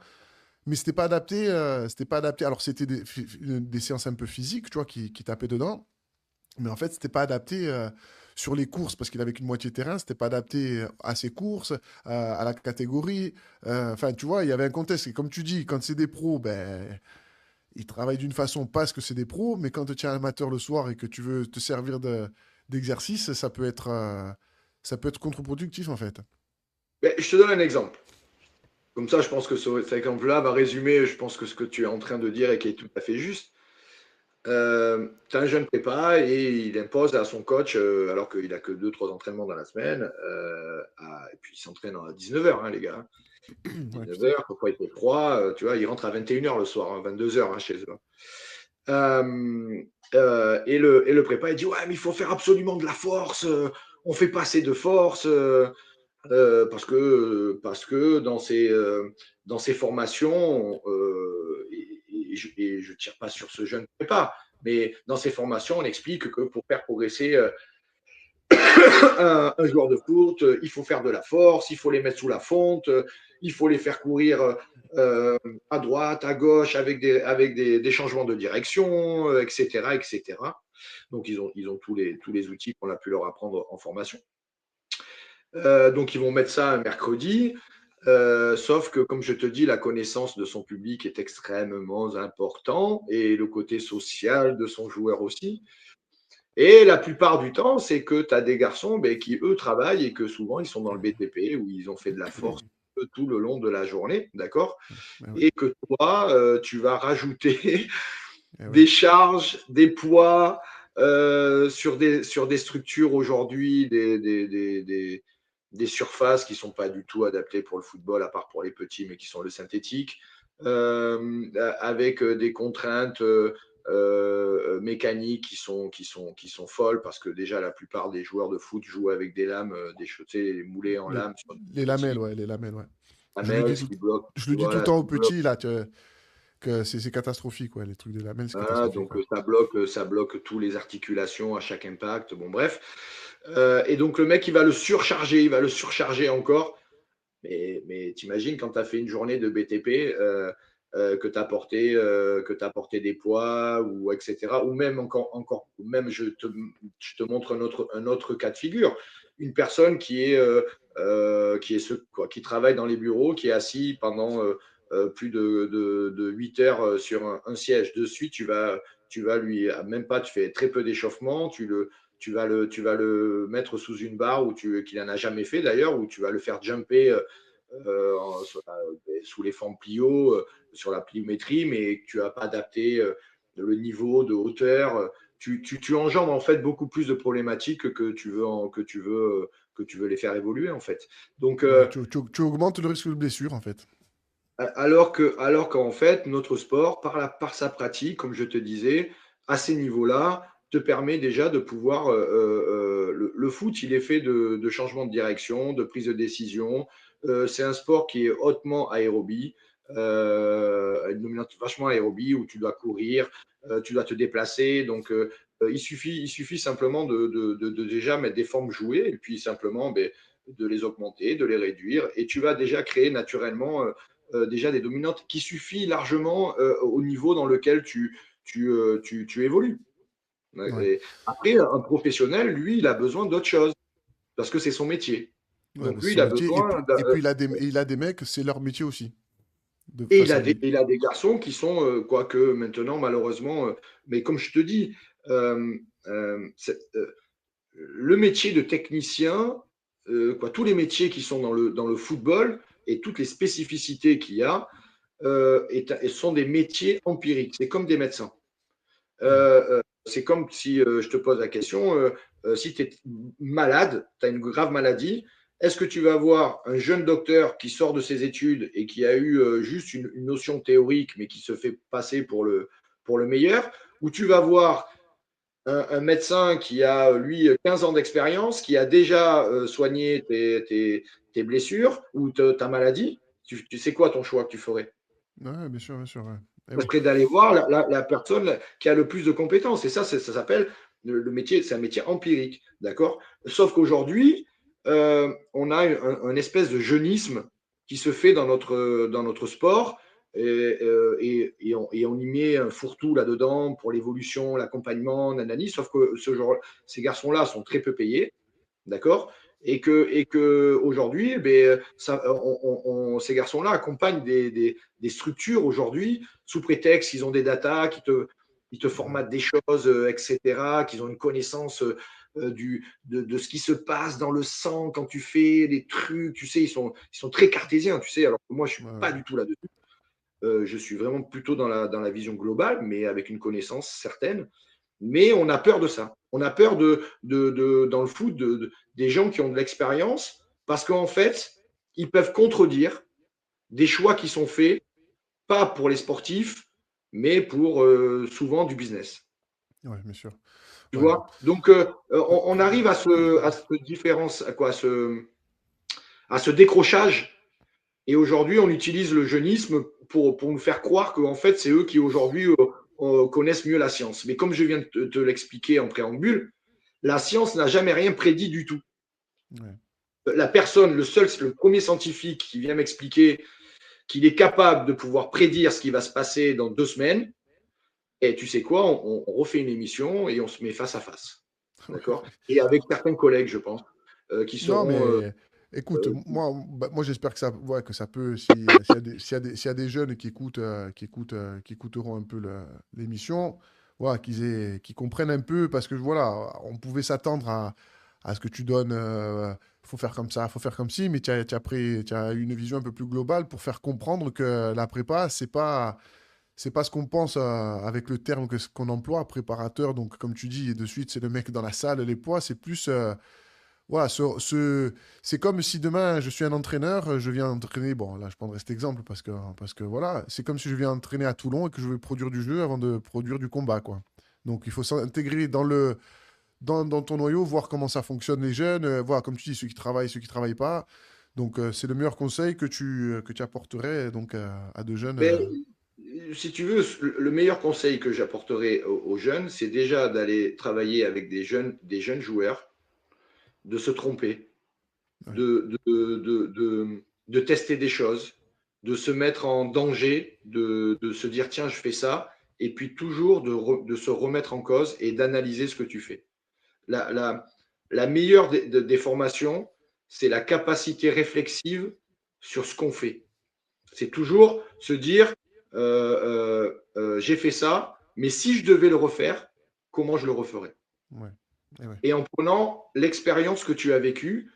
Mais c'était pas adapté, c'était pas adapté. Alors, c'était des séances un peu physiques, tu vois, qui tapaient dedans. Mais en fait, c'était pas adapté sur les courses parce qu'il avait qu'une moitié de terrain. C'était pas adapté à ses courses, à la catégorie. Enfin, tu vois, il y avait un contexte. Et comme tu dis, quand c'est des pros, ben, ils travaillent d'une façon parce que c'est des pros. Mais quand tu es un amateur le soir et que tu veux te servir d'exercice, ça peut être contre-productif en fait. ben, je te donne un exemple. Comme ça, je pense que cet exemple-là va résumer, je pense que ce que tu es en train de dire et qui est tout à fait juste. Tu as un jeune prépa et il impose à son coach, alors qu'il a que 2, 3 entraînements dans la semaine, et puis il s'entraîne à 19h, hein, les gars. Ouais, 19 putain. heures, parfois il fait froid, tu vois, il rentre à 21h le soir, hein, 22h chez eux. Et le prépa, il dit, ouais, mais il faut faire absolument de la force, on fait pas assez de force, parce que dans ces formations, et je ne tire pas sur ce jeune prépa, mais dans ces formations, on explique que pour faire progresser un joueur de foot, il faut faire de la force, il faut les mettre sous la fonte, il faut les faire courir à droite, à gauche, avec des changements de direction, etc., etc. Donc, ils ont tous les outils qu'on a pu leur apprendre en formation. Donc, ils vont mettre ça un mercredi. Sauf que, comme je te dis, la connaissance de son public est extrêmement important et le côté social de son joueur aussi. Et la plupart du temps, c'est que tu as des garçons qui, eux, travaillent et que souvent, ils sont dans le BTP où ils ont fait de la force tout le long de la journée, d'accord? Ben ouais, Et que toi, tu vas rajouter eh ouais. des charges, des poids sur des structures aujourd'hui, des surfaces qui ne sont pas du tout adaptées pour le football, à part pour les petits, mais qui sont le synthétique, avec des contraintes mécaniques qui sont folles, parce que déjà la plupart des joueurs de foot jouent avec des lames, des chaussées moulées en Les, lames sur des les lamelles, petits ouais, les lamelles, ouais. Je le dis lamelles, ce tout, qui bloque, je le dis tout le voilà, temps ce aux qui bloque. petits, là, que c'est catastrophique, ouais, les trucs de lamelles, c'est Voilà, catastrophique, donc ouais. ça bloque tous les articulations à chaque impact. Bon, bref. Et donc le mec, il va le surcharger encore. Mais t'imagines quand tu as fait une journée de BTP, que tu as porté des poids, ou etc. Ou même même je te montre un autre cas de figure. Une personne qui travaille dans les bureaux, qui est assis pendant plus de 8 heures sur un siège. De suite, tu vas lui, même pas, tu fais très peu d'échauffement, tu vas le mettre sous une barre qu'il n'en a jamais fait d'ailleurs, ou tu vas le faire jumper sous les formes plio, sur la pliométrie, mais tu n'as pas adapté le niveau de hauteur. Tu enjambes en fait beaucoup plus de problématiques que tu veux les faire évoluer en fait. Donc, Ouais, tu augmentes le risque de blessure, en fait. alors qu'en fait, notre sport, par sa pratique, comme je te disais, à ces niveaux-là, te permet déjà de pouvoir. Le foot, il est fait de changement de direction, de prise de décision. C'est un sport qui est hautement aérobie, une dominante vachement aérobie, où tu dois courir, tu dois te déplacer. Donc, il suffit simplement de déjà mettre des formes jouées, et puis simplement de les augmenter, de les réduire. Et tu vas déjà créer naturellement déjà des dominantes qui suffit largement au niveau dans lequel tu évolues. Ouais. Et après, un professionnel, lui, il a besoin d'autre chose parce que c'est son métier. Ouais, Donc bah, lui, c'est il son a métier. besoin. Il a des mecs, c'est leur métier aussi. Et Face à lui. il a des garçons qui sont, quoique maintenant, malheureusement, mais comme je te dis, euh, euh, le métier de technicien, tous les métiers qui sont dans le football et toutes les spécificités qu'il y a, et sont des métiers empiriques. C'est comme des médecins. Ouais. C'est comme si je te pose la question, si tu es malade, tu as une grave maladie, est-ce que tu vas avoir un jeune docteur qui sort de ses études et qui a eu juste une notion théorique, mais qui se fait passer pour le meilleur, ou tu vas voir un médecin qui a, lui, 15 ans d'expérience, qui a déjà soigné tes blessures ou ta maladie? Tu sais quoi ton choix que tu ferais? Ouais, bien sûr, ouais. Eh Je oui. serais d'aller voir la personne qui a le plus de compétences. Et ça s'appelle le métier, c'est un métier empirique, d'accord? Sauf qu'aujourd'hui, on a un espèce de jeunisme qui se fait dans notre sport, et on y met un fourre-tout là-dedans pour l'évolution, l'accompagnement, nanani. Sauf que ces garçons-là sont très peu payés, d'accord? Et que aujourd'hui, ces garçons-là accompagnent des structures aujourd'hui sous prétexte qu'ils ont des datas, ils te Ouais. formatent des choses, etc., qu'ils ont une connaissance de ce qui se passe dans le sang quand tu fais des trucs. Tu sais, ils sont très cartésiens, tu sais, alors que moi, je ne suis Ouais. pas du tout là-dessus. Je suis vraiment plutôt dans la vision globale, mais avec une connaissance certaine. Mais on a peur de ça. On a peur dans le foot des gens qui ont de l'expérience parce qu'en fait, ils peuvent contredire des choix qui sont faits, pas pour les sportifs, mais pour souvent du business. Ouais, bien sûr. Tu Ouais. vois. Donc, on arrive à ce différence, à ce décrochage. Et aujourd'hui, on utilise le jeunisme pour nous faire croire qu'en fait, c'est eux qui aujourd'hui connaissent mieux la science. Mais comme je viens de te l'expliquer en préambule, la science n'a jamais rien prédit du tout. Ouais. La personne, le premier scientifique qui vient m'expliquer qu'il est capable de pouvoir prédire ce qui va se passer dans 2 semaines, et tu sais quoi, on refait une émission et on se met face à face. D'accord. Et avec certains collègues, je pense, qui Non, seront. mais écoute, Euh, moi j'espère que ça peut, s'il y a des jeunes qui écouteront un peu l'émission, voilà, qu'ils comprennent un peu, parce que voilà, on pouvait s'attendre à ce que tu donnes, faut faire comme ça, faut faire comme ci, mais tu as une vision un peu plus globale pour faire comprendre que la prépa, c'est pas ce qu'on pense avec le terme qu'on emploie, préparateur. Donc, comme tu dis, de suite, c'est le mec dans la salle, les poids, c'est plus. Voilà, c'est comme si demain je suis un entraîneur, je viens entraîner, bon là je prendrai cet exemple parce que voilà, c'est comme si je viens entraîner à Toulon et que je veux produire du jeu avant de produire du combat, quoi. Donc il faut s'intégrer dans ton noyau, voir comment ça fonctionne les jeunes, voir comme tu dis, ceux qui travaillent pas. Donc c'est le meilleur conseil que tu apporterais donc à de jeunes. mais si tu veux, le meilleur conseil que j'apporterai aux jeunes, c'est déjà d'aller travailler avec des jeunes joueurs, de se tromper, Ouais, de tester des choses, de se mettre en danger, de se dire tiens, je fais ça, et puis toujours de se remettre en cause et d'analyser ce que tu fais. La, la, la meilleure des formations, c'est la capacité réflexive sur ce qu'on fait. C'est toujours se dire j'ai fait ça, mais si je devais le refaire, comment je le referais? Ouais. Ouais. Et en prenant l'expérience que tu as vécue,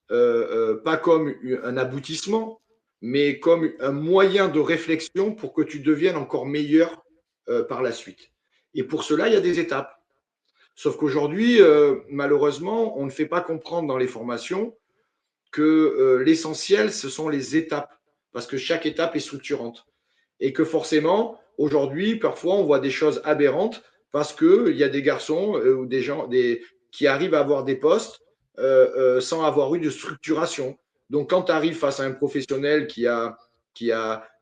pas comme un aboutissement, mais comme un moyen de réflexion pour que tu deviennes encore meilleur par la suite. Et pour cela, il y a des étapes. Sauf qu'aujourd'hui, malheureusement, on ne fait pas comprendre dans les formations que l'essentiel, ce sont les étapes, parce que chaque étape est structurante. Et que forcément, aujourd'hui, parfois, on voit des choses aberrantes parce qu'il y a des garçons ou des gens qui arrivent à avoir des postes sans avoir eu de structuration. Donc, quand tu arrives face à un professionnel qui a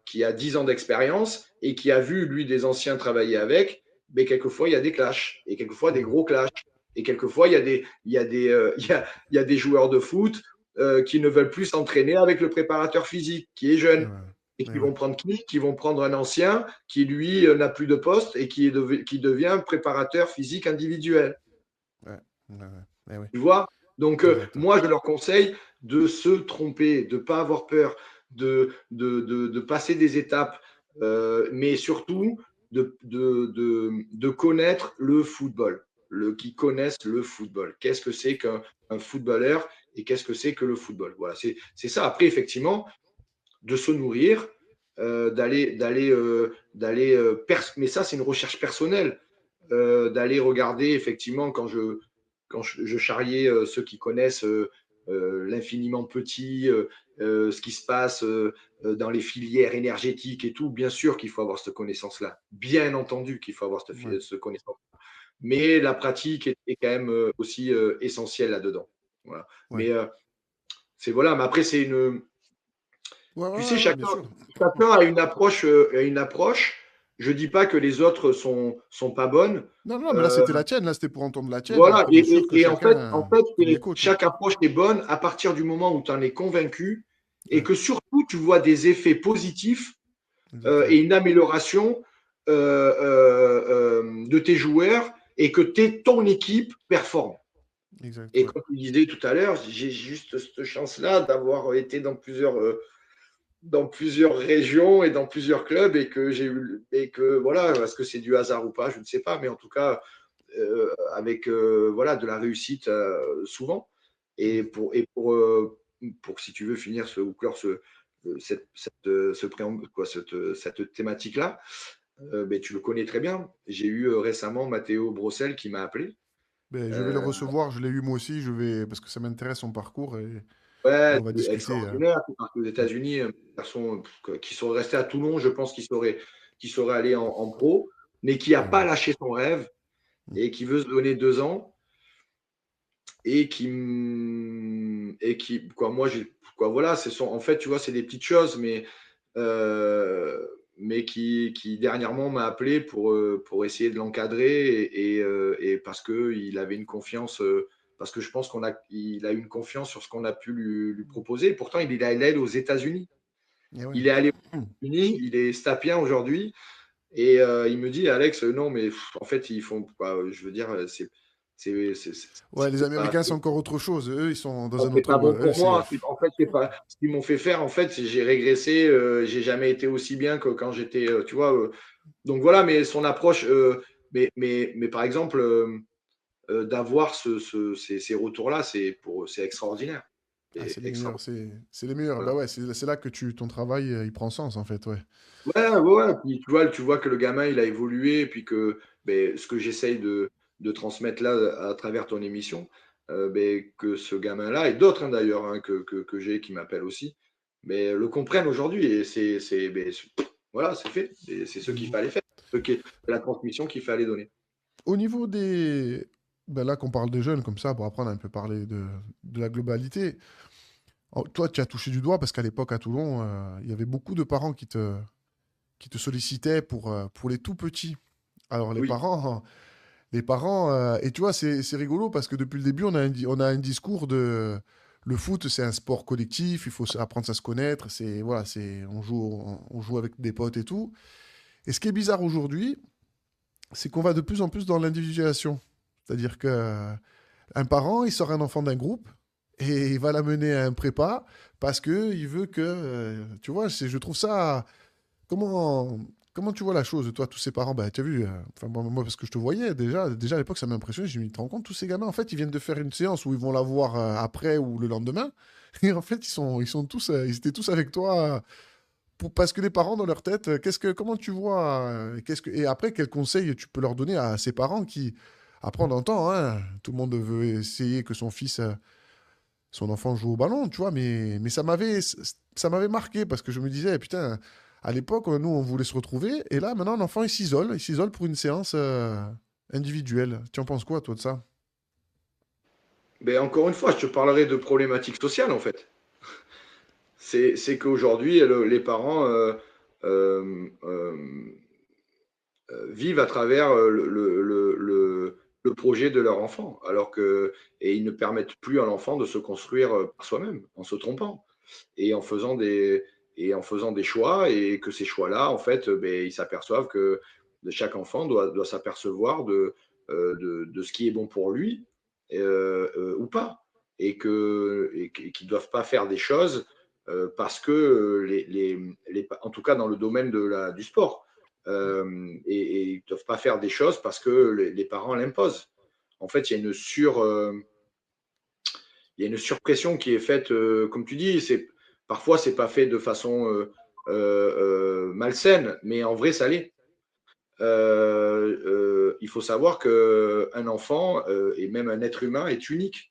10 ans d'expérience et qui a vu, lui, des anciens travailler avec, mais quelquefois, il y a des clashs et quelquefois des gros clashs. Et quelquefois, il y a des joueurs de foot qui ne veulent plus s'entraîner avec le préparateur physique qui est Ouais. jeune. Et Ouais. qui vont prendre qui? Qui vont prendre un ancien qui, lui, n'a plus de poste et qui devient préparateur physique individuel. Ouais. Ouais. Ouais. Tu vois? Donc, Exact. moi, je leur conseille de se tromper, de ne pas avoir peur, de passer des étapes, mais surtout de connaître le football, qui connaissent le football. Qu'est-ce que c'est qu'un footballeur et qu'est-ce que c'est que le football? Voilà, c'est ça. Après, effectivement, de se nourrir, mais ça, c'est une recherche personnelle, d'aller regarder, effectivement, quand je charriais ceux qui connaissent l'infiniment petit, ce qui se passe dans les filières énergétiques et tout, bien sûr qu'il faut avoir cette connaissance-là. Bien entendu qu'il faut avoir Ouais. cette connaissance. Mais la pratique est quand même aussi essentielle là-dedans. Voilà. Ouais. Mais c'est voilà, mais après, c'est une, Ouais, tu sais, ouais, bien sûr. chacun a une approche, a une approche. Je dis pas que les autres sont pas bonnes. Non, non, mais là, Euh, c'était la tienne. Là, c'était pour entendre la tienne. voilà. Après, bien sûr que Et en fait, chacun, il écoute. chaque approche est bonne à partir du moment où tu en es convaincu et Ouais, que surtout tu vois des effets positifs et exactement. une amélioration de tes joueurs et que ton équipe performe. Exact, Et ouais. comme tu disais tout à l'heure, j'ai juste cette chance-là d'avoir été dans plusieurs régions et dans plusieurs clubs et que voilà, est-ce que c'est du hasard ou pas, je ne sais pas, mais en tout cas avec voilà de la réussite souvent Mm. pour si tu veux finir ou clore cette thématique là, ben, tu le connais très bien. J'ai eu récemment Matteo Brossel qui m'a appelé. Ben, je vais le Euh, recevoir. Je l'ai eu moi aussi. Je vais parce que ça m'intéresse son parcours et Ouais, on va c'est discuter. extraordinaire. Parce qu'aux Mm. États-Unis, garçon qui sont restés à Toulon, je pense qu'il serait allé en pro, mais qui n'a pas Ouais. lâché son rêve Mm. et qui veut se donner 2 ans quoi, moi, quoi, voilà, en fait, tu vois, c'est des petites choses, euh, mais qui dernièrement m'a appelé pour essayer de l'encadrer et parce qu'il avait une confiance, parce que je pense il a une confiance sur ce qu'on a pu lui proposer. Pourtant, il est allé aux États-Unis. Et ouais. Il est allé aux États-Unis, il est stapien aujourd'hui. Et il me dit, Alex, non, mais en fait, ils font, quoi, je veux dire, Ouais, les c'est pas, Américains, c'est encore autre chose. Eux, ils sont dans un c'est autre. pas bon Eux, pour c'est. moi. En fait, c'est pas ce qu'ils m'ont fait faire. En fait, j'ai régressé. J'ai jamais été aussi bien que quand j'étais, tu vois. Donc voilà, mais son approche, mais par exemple, d'avoir ces retours-là, c'est extraordinaire. Ah, C'est c'est les meilleurs. extraordinaire. C'est les meilleurs. Bah Voilà. ouais, c'est là que ton travail, il prend sens, en fait. Ouais. Ouais, ouais, ouais. Puis tu vois que le gamin, il a évolué, et puis que ben, ce que j'essaye de transmettre là à travers ton émission, ben, que ce gamin-là, et d'autres hein, d'ailleurs hein, que j'ai qui m'appellent aussi, mais le comprennent aujourd'hui. Et ben, voilà, c'est fait. C'est ce qu'il Mm. fallait faire. La transmission qu'il fallait donner. Au niveau des. Ben là qu'on parle des jeunes comme ça, pour apprendre un peu parler de la globalité. Oh, toi, tu as touché du doigt parce qu'à l'époque, à Toulon, il y avait beaucoup de parents qui te sollicitaient pour les tout petits. Alors, Oui, et tu vois, c'est rigolo parce que depuis le début, on a un discours le foot, c'est un sport collectif, il faut apprendre à se connaître, voilà, on joue avec des potes et tout. Et ce qui est bizarre aujourd'hui, c'est qu'on va de plus en plus dans l'individualisation. C'est-à-dire que un parent, il sort un enfant d'un groupe et il va l'amener à un prépa parce que il veut que, tu vois, je trouve ça. Comment, comment tu vois la chose, toi, tous ces parents? Bah, tu as vu, enfin, moi, parce que je te voyais déjà à l'époque, ça m'a impressionné. J'ai dit, tu te rends compte, tous ces gamins, en fait, ils viennent de faire une séance où ils vont la voir après ou le lendemain. Et en fait, ils sont tous, ils étaient tous avec toi. Parce que les parents, dans leur tête, comment tu vois, et après, quel conseil tu peux leur donner à ces parents qui, après, on entend, hein, tout le monde veut essayer que son enfant joue au ballon, tu vois, mais ça m'avait marqué parce que je me disais, putain, à l'époque, nous, on voulait se retrouver, et là, maintenant, l'enfant, il s'isole pour une séance individuelle. Tu en penses quoi, toi, de ça? Mais encore une fois, je te parlerai de problématiques sociales, en fait. C'est qu'aujourd'hui, les parents vivent à travers le projet de leur enfant, et ils ne permettent plus à l'enfant de se construire par soi-même, en se trompant et en faisant des choix, et que ces choix-là, en fait, ben, ils s'aperçoivent que chaque enfant doit s'apercevoir de ce qui est bon pour lui ou pas, et qu'ils ne doivent pas faire des choses parce que en tout cas dans le domaine du sport, et ils ne doivent pas faire des choses parce que les parents l'imposent. En fait, il y a une surpression qui est faite, comme tu dis, parfois c'est pas fait de façon malsaine, mais en vrai ça l'est. Il faut savoir qu'un enfant et même un être humain est unique,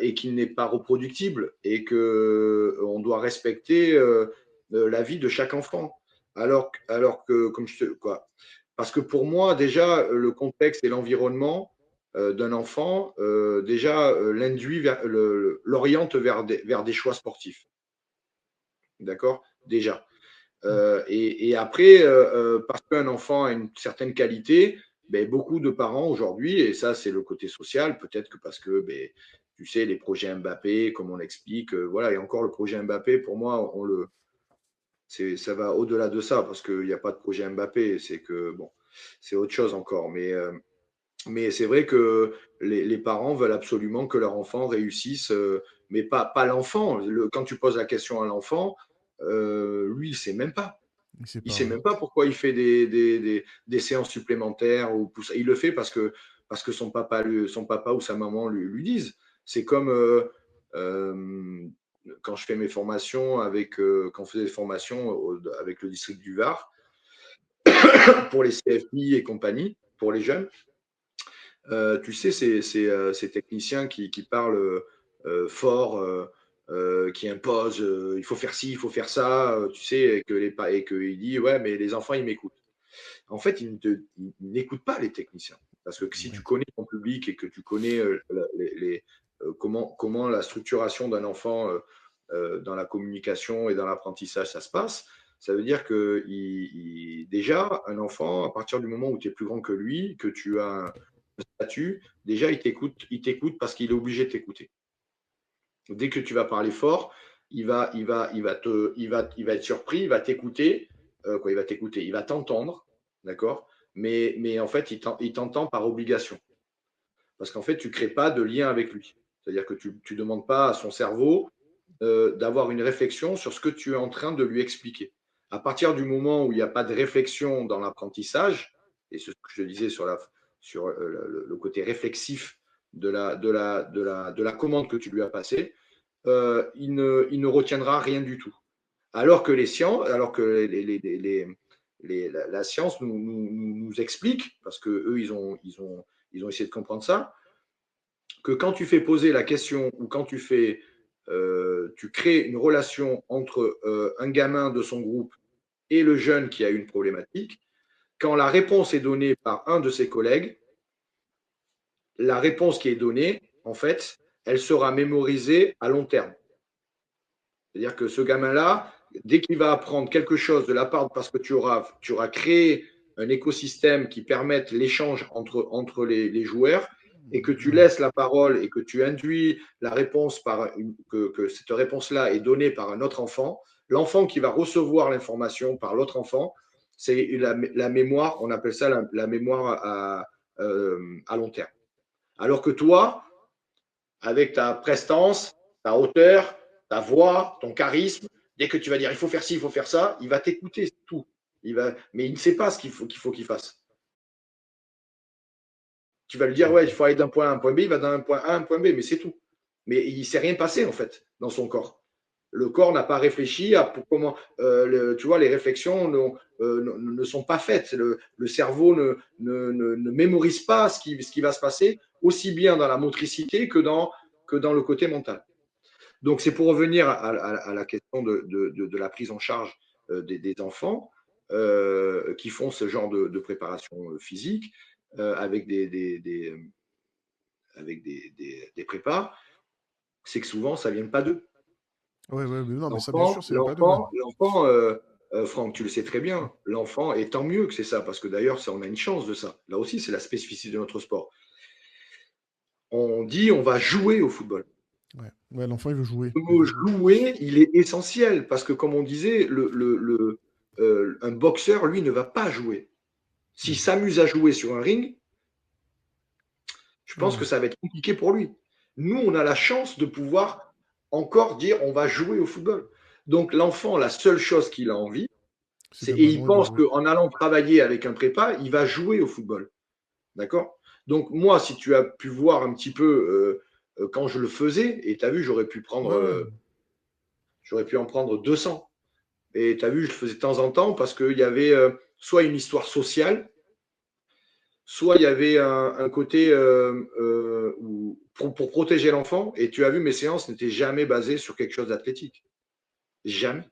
et qu'il n'est pas reproductible, et qu'on doit respecter la vie de chaque enfant. Alors que, parce que pour moi, déjà, le contexte et l'environnement d'un enfant, déjà, l'oriente vers des choix sportifs. D'accord. Déjà. Et après, parce qu'un enfant a une certaine qualité, ben, beaucoup de parents aujourd'hui, et ça c'est le côté social, peut-être que parce que ben, tu sais, les projets Mbappé, comme on l'explique, voilà, et encore le projet Mbappé, pour moi, ça va au-delà de ça, parce qu'il n'y a pas de projet Mbappé, c'est que, bon, c'est autre chose encore. Mais c'est vrai que les parents veulent absolument que leur enfant réussisse, mais pas l'enfant. Quand tu poses la question à l'enfant, lui, il ne sait même pas. C'est Il ne pas sait vrai. même pas pourquoi il fait des séances supplémentaires. Il le fait parce que son papa ou sa maman lui disent. C'est comme quand je fais mes formations quand on faisait des formations avec le district du Var pour les CFI et compagnie, pour les jeunes. Tu sais, ces techniciens qui parlent fort, qui imposent, il faut faire ci, il faut faire ça, tu sais, et qu'il dit, ouais, mais les enfants, ils m'écoutent. En fait, ils n'écoutent pas les techniciens. Parce que si tu Ouais. connais ton public et que tu connais comment la structuration d'un enfant dans la communication et dans l'apprentissage, ça se passe, ça veut dire que déjà, un enfant, à partir du moment où tu es plus grand que lui, que tu as un statut, déjà, il t'écoute parce qu'il est obligé de t'écouter. Dès que tu vas parler fort, il va être surpris, il va t'écouter, il va t'entendre, d'accord, mais en fait, il t'entend par obligation, parce qu'en fait, tu ne crées pas de lien avec lui. C'est-à-dire que tu ne demandes pas à son cerveau d'avoir une réflexion sur ce que tu es en train de lui expliquer. À partir du moment où il n'y a pas de réflexion dans l'apprentissage, et ce que je disais sur le côté réflexif de la commande que tu lui as passée, il ne retiendra rien du tout. Alors que la science nous explique, parce qu'eux, ils ont essayé de comprendre ça, que quand tu fais poser la question, ou quand tu crées une relation entre un gamin de son groupe et le jeune qui a une problématique, quand la réponse est donnée par un de ses collègues, la réponse qui est donnée, en fait, elle sera mémorisée à long terme. C'est-à-dire que ce gamin-là, dès qu'il va apprendre quelque chose de la part, parce que tu auras créé un écosystème qui permette l'échange entre les joueurs, et que tu Ouais. laisses la parole et que tu induis la réponse que cette réponse-là est donnée par un autre enfant, l'enfant qui va recevoir l'information par l'autre enfant, c'est la mémoire, on appelle ça la mémoire à long terme. Alors que toi, avec ta prestance, ta hauteur, ta voix, ton charisme, dès que tu vas dire il faut faire ci, il faut faire ça, il va t'écouter, c'est tout. Mais il ne sait pas ce qu'il fasse. Tu vas lui dire ouais, il faut aller d'un point A à un point B, il va d'un point A à un point B, mais c'est tout. Mais il ne s'est rien passé en fait dans son corps. Le corps n'a pas réfléchi à comment, tu vois, les réflexions ne sont pas faites. Le cerveau ne mémorise pas ce qui va se passer, aussi bien dans la motricité que dans le côté mental. Donc, c'est pour revenir à la question de la prise en charge des enfants qui font ce genre de préparation physique avec des prépas, c'est que souvent, ça ne vient pas d'eux. Ouais, ouais, mais non, mais ça, bien sûr, L'enfant, c'est pas de ouais. l'enfant, l'enfant Franck, tu le sais très bien, l'enfant, et tant mieux que c'est ça, parce que d'ailleurs, on a une chance de ça. Là aussi, c'est la spécificité de notre sport. On dit on va jouer au football. Ouais, ouais, l'enfant, il veut jouer. Le Il mot veut jouer. jouer, il est essentiel, parce que comme on disait, un boxeur, lui, ne va pas jouer. S'il Mhm. s'amuse à jouer sur un ring, je Ouais, pense que ouais. ça va être compliqué pour lui. Nous, on a la chance de pouvoir encore dire on va jouer au football. Donc l'enfant, la seule chose qu'il a envie, C'est d'un et il ballon, il veut pense jouer. qu'en allant travailler avec un prépa, il va jouer au football. D'accord. Donc moi, si tu as pu voir un petit peu quand je le faisais, et tu as vu, Ouais, ouais. j'aurais pu en prendre 200. Et tu as vu, je le faisais de temps en temps parce qu'il y avait soit une histoire sociale, soit il y avait un côté pour protéger l'enfant. Et tu as vu, mes séances n'étaient jamais basées sur quelque chose d'athlétique. Jamais.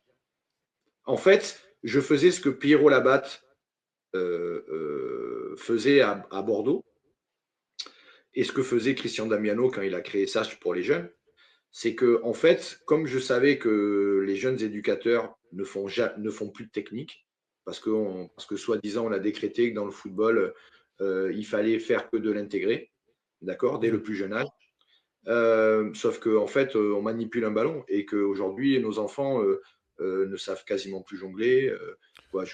En fait, je faisais ce que Pierrot Labatte faisait à Bordeaux et ce que faisait Christian Damiano quand il a créé ça pour les jeunes. C'est que, en fait, comme je savais que les jeunes éducateurs ne font plus de technique, parce que soi-disant, on a décrété que dans le football, il fallait faire que de l'intégrer, d'accord, dès Ouais. le plus jeune âge. Sauf qu'en en fait, on manipule un ballon et qu'aujourd'hui, nos enfants ne savent quasiment plus jongler. Ouais,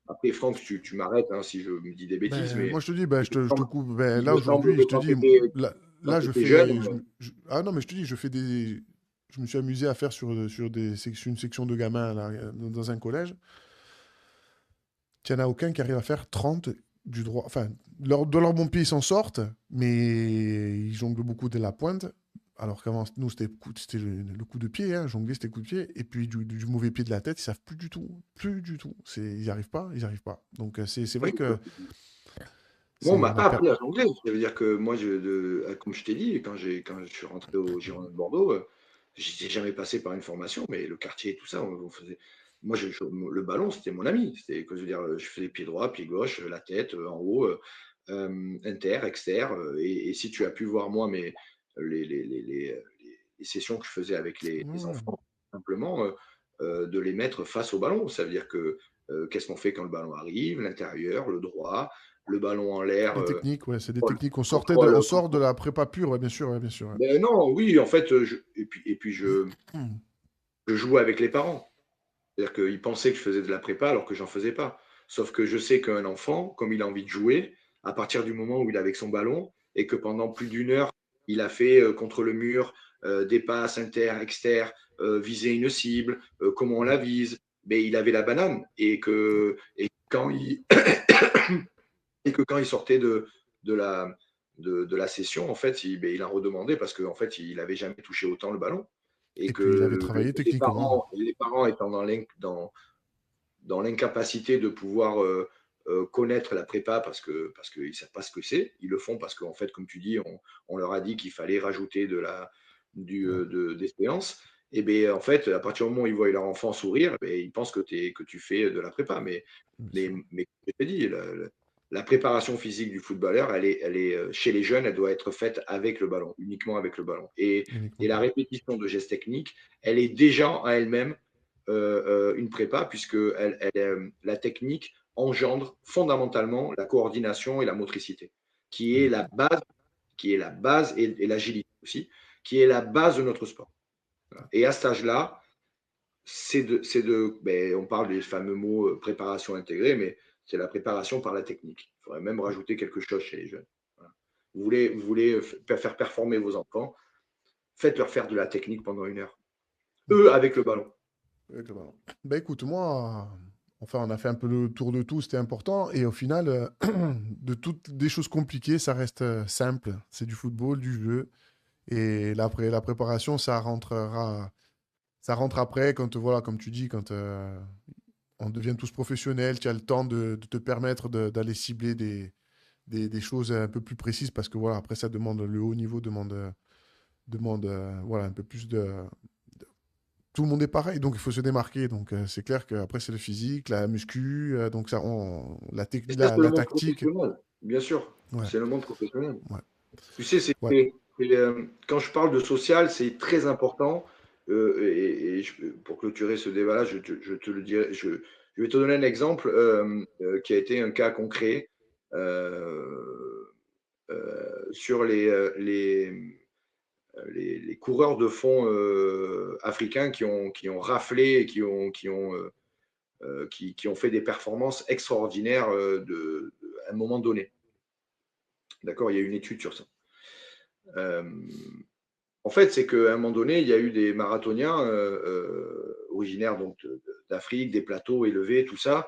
après, Franck, tu m'arrêtes hein, si je me dis des bêtises, Ben, mais moi, je te dis, ben, je te coupe. Ben, il là, me semble aujourd'hui, que je te dis, là, quand tu je étais jeune, fais. Ah non, mais je te dis, je fais des. Je me suis amusé à faire sur des sections, une section de gamins là, dans un collège. Il n'y en a aucun qui arrive à faire 30 du droit. Enfin, de leur bon pied, ils s'en sortent, mais ils jonglent beaucoup de la pointe. Alors qu'avant, nous, c'était le coup de pied, hein, jongler, c'était coup de pied. Et puis du mauvais pied de la tête, ils savent plus du tout. Plus du tout. Ils n'y arrivent pas, ils n'y arrivent pas. Donc c'est vrai oui, que moi, on m'a on a pas perdu. appris à jongler. Ça veut dire que moi, comme je t'ai dit, quand je suis rentré au Girondin de Bordeaux, je n'étais jamais passé par une formation, mais le quartier et tout ça, on faisait. Moi, le ballon, c'était mon ami. C'était, que je veux dire, je faisais pied droit, pied gauche, la tête, en haut, inter, exter. Et si tu as pu voir, moi, les sessions que je faisais avec Ouais, les ouais. enfants, simplement de les mettre face au ballon. Ça veut dire que qu'est-ce qu'on fait quand le ballon arrive, l'intérieur, le droit, le ballon en l'air, Les techniques, ouais, c'est des contrôle, techniques. On contrôle, sort de contrôle. la prépa pure, ouais, bien sûr, ouais, bien sûr. Ouais. Ben non, oui, en fait, et puis je jouais avec les parents. C'est-à-dire qu'ils pensaient que je faisais de la prépa alors que j'en faisais pas. Sauf que je sais qu'un enfant, comme il a envie de jouer, à partir du moment où il est avec son ballon et que pendant plus d'une heure, il a fait contre le mur des passes inter, exter, viser une cible, comment on Ouais. la vise, mais il avait la banane et quand il et que quand il sortait de la, de la session, en fait, il en redemandait parce qu'en fait, il n'avait jamais touché autant le ballon. Et Et puis il avait que travaillé techniquement. les parents étant dans l'incapacité de pouvoir connaître la prépa parce qu'ils ne savent pas ce que c'est, ils le font parce qu'en fait, comme tu dis, on leur a dit qu'il fallait rajouter Ouais. d'expérience. Et bien, en fait, à partir du moment où ils voient leur enfant sourire, ben, ils pensent que tu fais de la prépa. Bien sûr. Mais comme je t'ai dit, la préparation physique du footballeur, elle est chez les jeunes, elle doit être faite avec le ballon, uniquement avec le ballon. Et Uniquement. la répétition de gestes techniques, elle est déjà en elle-même une prépa, puisque la technique engendre fondamentalement la coordination et la motricité, qui est Ouais. la base qui est la base, et l'agilité aussi, qui est la base de notre sport. Voilà. Et à cet âge-là, on parle des fameux mots préparation intégrée, mais c'est la préparation par la technique. Il faudrait même rajouter quelque chose chez les jeunes. Voilà. Vous voulez faire performer vos enfants, faites-leur faire de la technique pendant 1 heure. Eux, avec le ballon. Avec le ballon. Bah écoute, moi, enfin, on a fait un peu le tour de tout, c'était important. Et au final, de toutes des choses compliquées, ça reste simple. C'est du football, du jeu. Et la préparation, ça rentre après quand, voilà, comme tu dis, quand on devient tous professionnels, tu as le temps de te permettre d'aller cibler des choses un peu plus précises parce que voilà, après ça demande, le haut niveau demande voilà, un peu plus tout le monde est pareil, donc il faut se démarquer. Donc c'est clair qu'après c'est le physique, la muscu, donc ça, Et ça, c'est le la monde tactique. professionnel, bien sûr. Ouais, C'est le monde professionnel. ouais, Tu sais, ouais. quand je parle de social, c'est très important. Pour clôturer ce débat-là, je te le dirai. Je vais te donner un exemple qui a été un cas concret euh, sur les coureurs de fond africains qui ont raflé et qui ont fait des performances extraordinaires à un moment donné. D'accord, il y a une étude sur ça. Euh, En fait, c'est qu'à un moment donné, il y a eu des marathoniens originaires donc d'Afrique, des plateaux élevés, tout ça.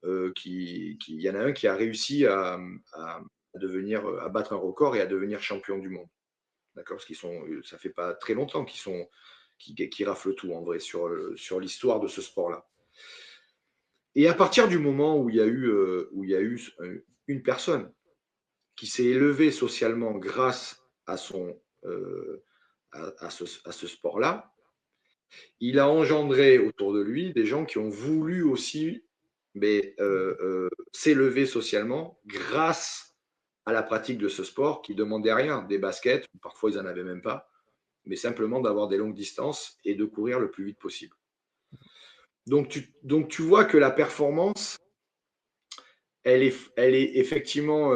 Il y en a un qui a réussi à devenir, à battre un record et à devenir champion du monde. D'accord, parce ça fait pas très longtemps qui raflent tout en vrai sur l'histoire de ce sport-là. Et à partir du moment où il y a eu une personne qui s'est élevée socialement grâce à euh, à ce sport-là, il a engendré autour de lui des gens qui ont voulu aussi s'élever socialement grâce à la pratique de ce sport qui ne demandait rien, des baskets, parfois ils n'en avaient même pas, mais simplement d'avoir des longues distances et de courir le plus vite possible. Donc tu vois que la performance, elle est effectivement,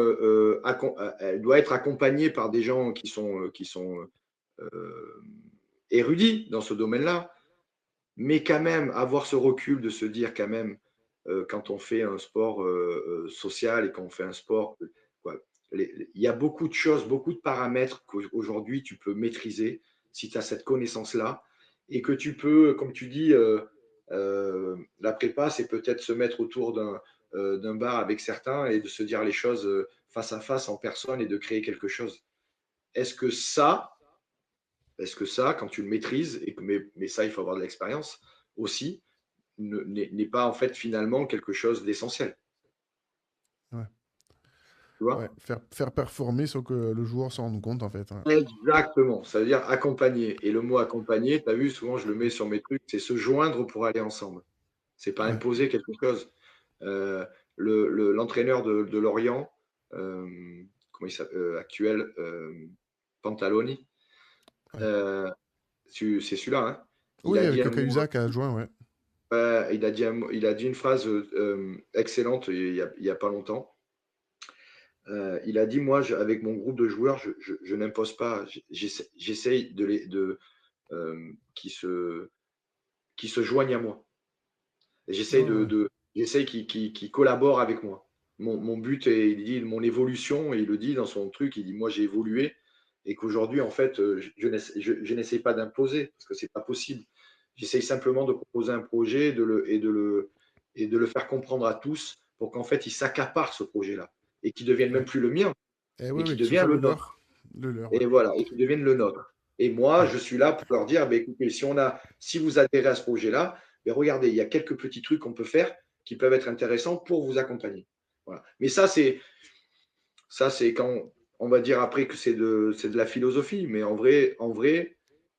elle doit être accompagnée par des gens qui sont euh, érudits dans ce domaine-là, mais quand même avoir ce recul de se dire quand même quand on fait un sport social et quand on fait un sport, quoi, il y a beaucoup de choses, beaucoup de paramètres qu'aujourd'hui tu peux maîtriser si tu as cette connaissance-là et que tu peux, comme tu dis, la prépa, c'est peut-être se mettre autour d'un bar avec certains et de se dire les choses face à face en personne et de créer quelque chose. Est-ce que ça, est-ce que ça, quand tu le maîtrises, mais ça, il faut avoir de l'expérience aussi, n'est pas en fait finalement quelque chose d'essentiel. Ouais. Tu vois. Ouais, faire performer sans que le joueur s'en rende compte, en fait. Ouais. Exactement, ça veut dire accompagner. Et le mot accompagner, tu as vu, souvent je le mets sur mes trucs, c'est se joindre pour aller ensemble. C'est pas Ouais, imposer quelque chose. Euh, L'entraîneur de Lorient, comment il s'appelle, actuel, Pantaloni, ouais. euh, c'est celui-là, hein. Il Oui, a dit avec un mot, Cahuzac à adjoint, ouais. il a dit une phrase excellente il y a pas longtemps. Il a dit, moi, avec mon groupe de joueurs, je n'impose pas, j'essaye qui se joignent à moi. Ouais, J'essaye ouais. j'essaye qu'ils collaborent avec moi. Mon but est, il dit, mon évolution, et il le dit dans son truc, il dit, moi, j'ai évolué, et qu'aujourd'hui, en fait, je n'essaye pas d'imposer, parce que c'est pas possible. J'essaye simplement de proposer un projet et de le faire comprendre à tous pour qu'en fait, ils s'accaparent ce projet-là et qu'il ne devienne même Ouais. plus le mien, Et oui, mais qui oui, que ce devient soit le le nôtre. leur. Le leur, ouais. Et voilà, et qui devienne le nôtre. Et moi, Ouais. je suis là pour leur dire, bah, écoutez, si vous adhérez à ce projet-là, bah, regardez, il y a quelques petits trucs qu'on peut faire qui peuvent être intéressants pour vous accompagner. Voilà. Mais ça, c'est quand on va dire après que c'est de la philosophie. Mais en vrai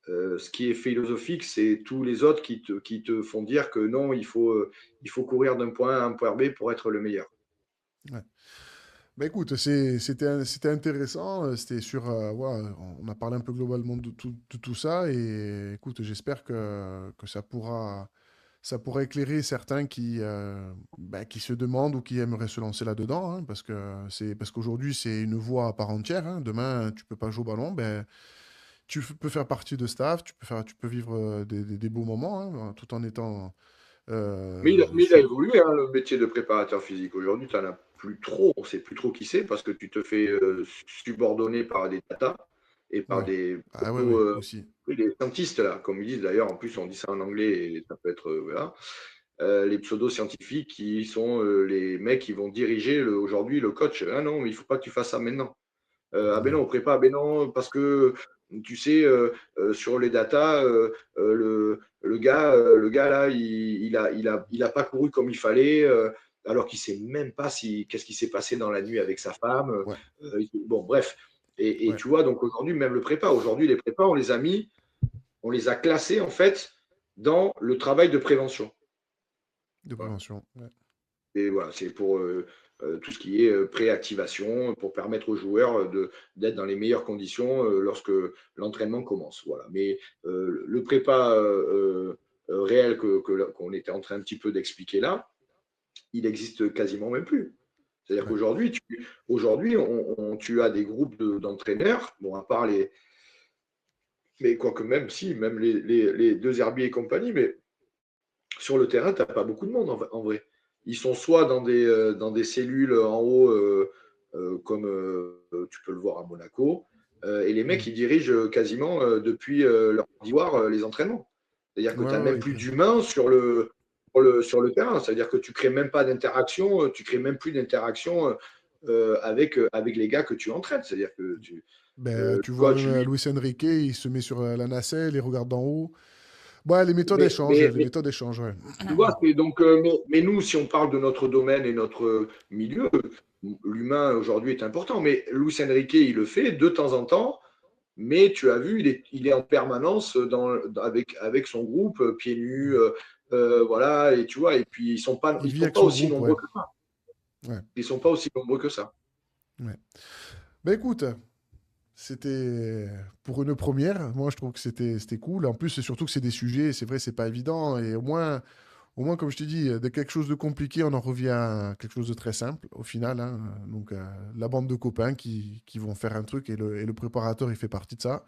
ce qui est philosophique, c'est tous les autres qui te font dire que non, il faut courir d'un point A à un point B pour être le meilleur. Ouais. Bah écoute, c'était intéressant. C'était sur, voilà, on a parlé un peu globalement de tout ça. Et écoute, j'espère que ça pourrait éclairer certains qui se demandent ou qui aimeraient se lancer là-dedans, hein, parce qu'aujourd'hui, c'est une voie à part entière, hein. Demain, tu peux pas jouer au ballon, ben, peux faire partie de staff, tu peux vivre des beaux moments, hein, tout en étant Mais il a sur. évolué, hein, le métier de préparateur physique. Aujourd'hui, tu n'en as plus trop. On ne sait plus trop qui c'est parce que tu te fais subordonner par des data et par Ouais. des Ah ouais, pseudo, ouais, aussi. oui, des scientistes, là, comme ils disent d'ailleurs. En plus, on dit ça en anglais et ça peut être. Voilà. Les pseudo-scientifiques qui sont les mecs qui vont diriger aujourd'hui le coach. Ah non, il ne faut pas que tu fasses ça maintenant. Ah ben Ouais. non, on prépa, ah ben non, parce que tu sais, sur les datas, le gars là, il a pas couru comme il fallait, alors qu'il sait même pas qu'est-ce qui s'est passé dans la nuit avec sa femme. Ouais. Bon, bref. Et Ouais. tu vois, donc aujourd'hui, même le prépa, aujourd'hui, les prépas, on les a classés en fait dans le travail de prévention. De Voilà. prévention. Ouais. Et voilà, c'est pour tout ce qui est préactivation, pour permettre aux joueurs d'être dans les meilleures conditions lorsque l'entraînement commence. Voilà. Mais le prépa réel qu'on était en train un petit peu d'expliquer là, il existe quasiment même plus. C'est-à-dire Ouais. qu'aujourd'hui, tu as des groupes d'entraîneurs, bon, à part les. Mais quoique même, si, même les deux herbiers et compagnie, mais sur le terrain, tu n'as pas beaucoup de monde en vrai. Ils sont soit dans des cellules en haut, comme tu peux le voir à Monaco, et les mecs, Mm. ils dirigent quasiment depuis leur d'ivoire les entraînements. C'est-à-dire que Ouais, tu n'as ouais, même ils plus prennent. d'humains sur le terrain. C'est-à-dire que tu crées même pas d'interaction, tu crées même plus d'interaction avec les gars que tu entraînes. C'est-à-dire que Ben, tu le vois coach, même lui, Luis Enrique, il se met sur la nacelle, il regarde d'en haut. Ouais, les méthodes mais, échangent, mais, les mais méthodes échangent, ouais. tu vois, c'est donc, mais nous, si on parle de notre domaine et notre milieu, l'humain aujourd'hui est important. Mais Luis Enrique, il le fait de temps en temps. Mais tu as vu, il est en permanence avec son groupe, pieds nus, Ouais. voilà. Et tu vois, et puis Il ils vit sont avec pas son aussi groupe, nombreux ouais. que ça. Ouais. Ils sont pas aussi nombreux que ça. Ouais. Ben écoute, c'était pour une première. Moi, je trouve que c'était cool. En plus, c'est surtout que c'est des sujets, c'est vrai, c'est pas évident. Et au moins, comme je t'ai dit, de quelque chose de compliqué, on en revient à quelque chose de très simple au final, hein. Donc, la bande de copains qui vont faire un truc et le préparateur, il fait partie de ça.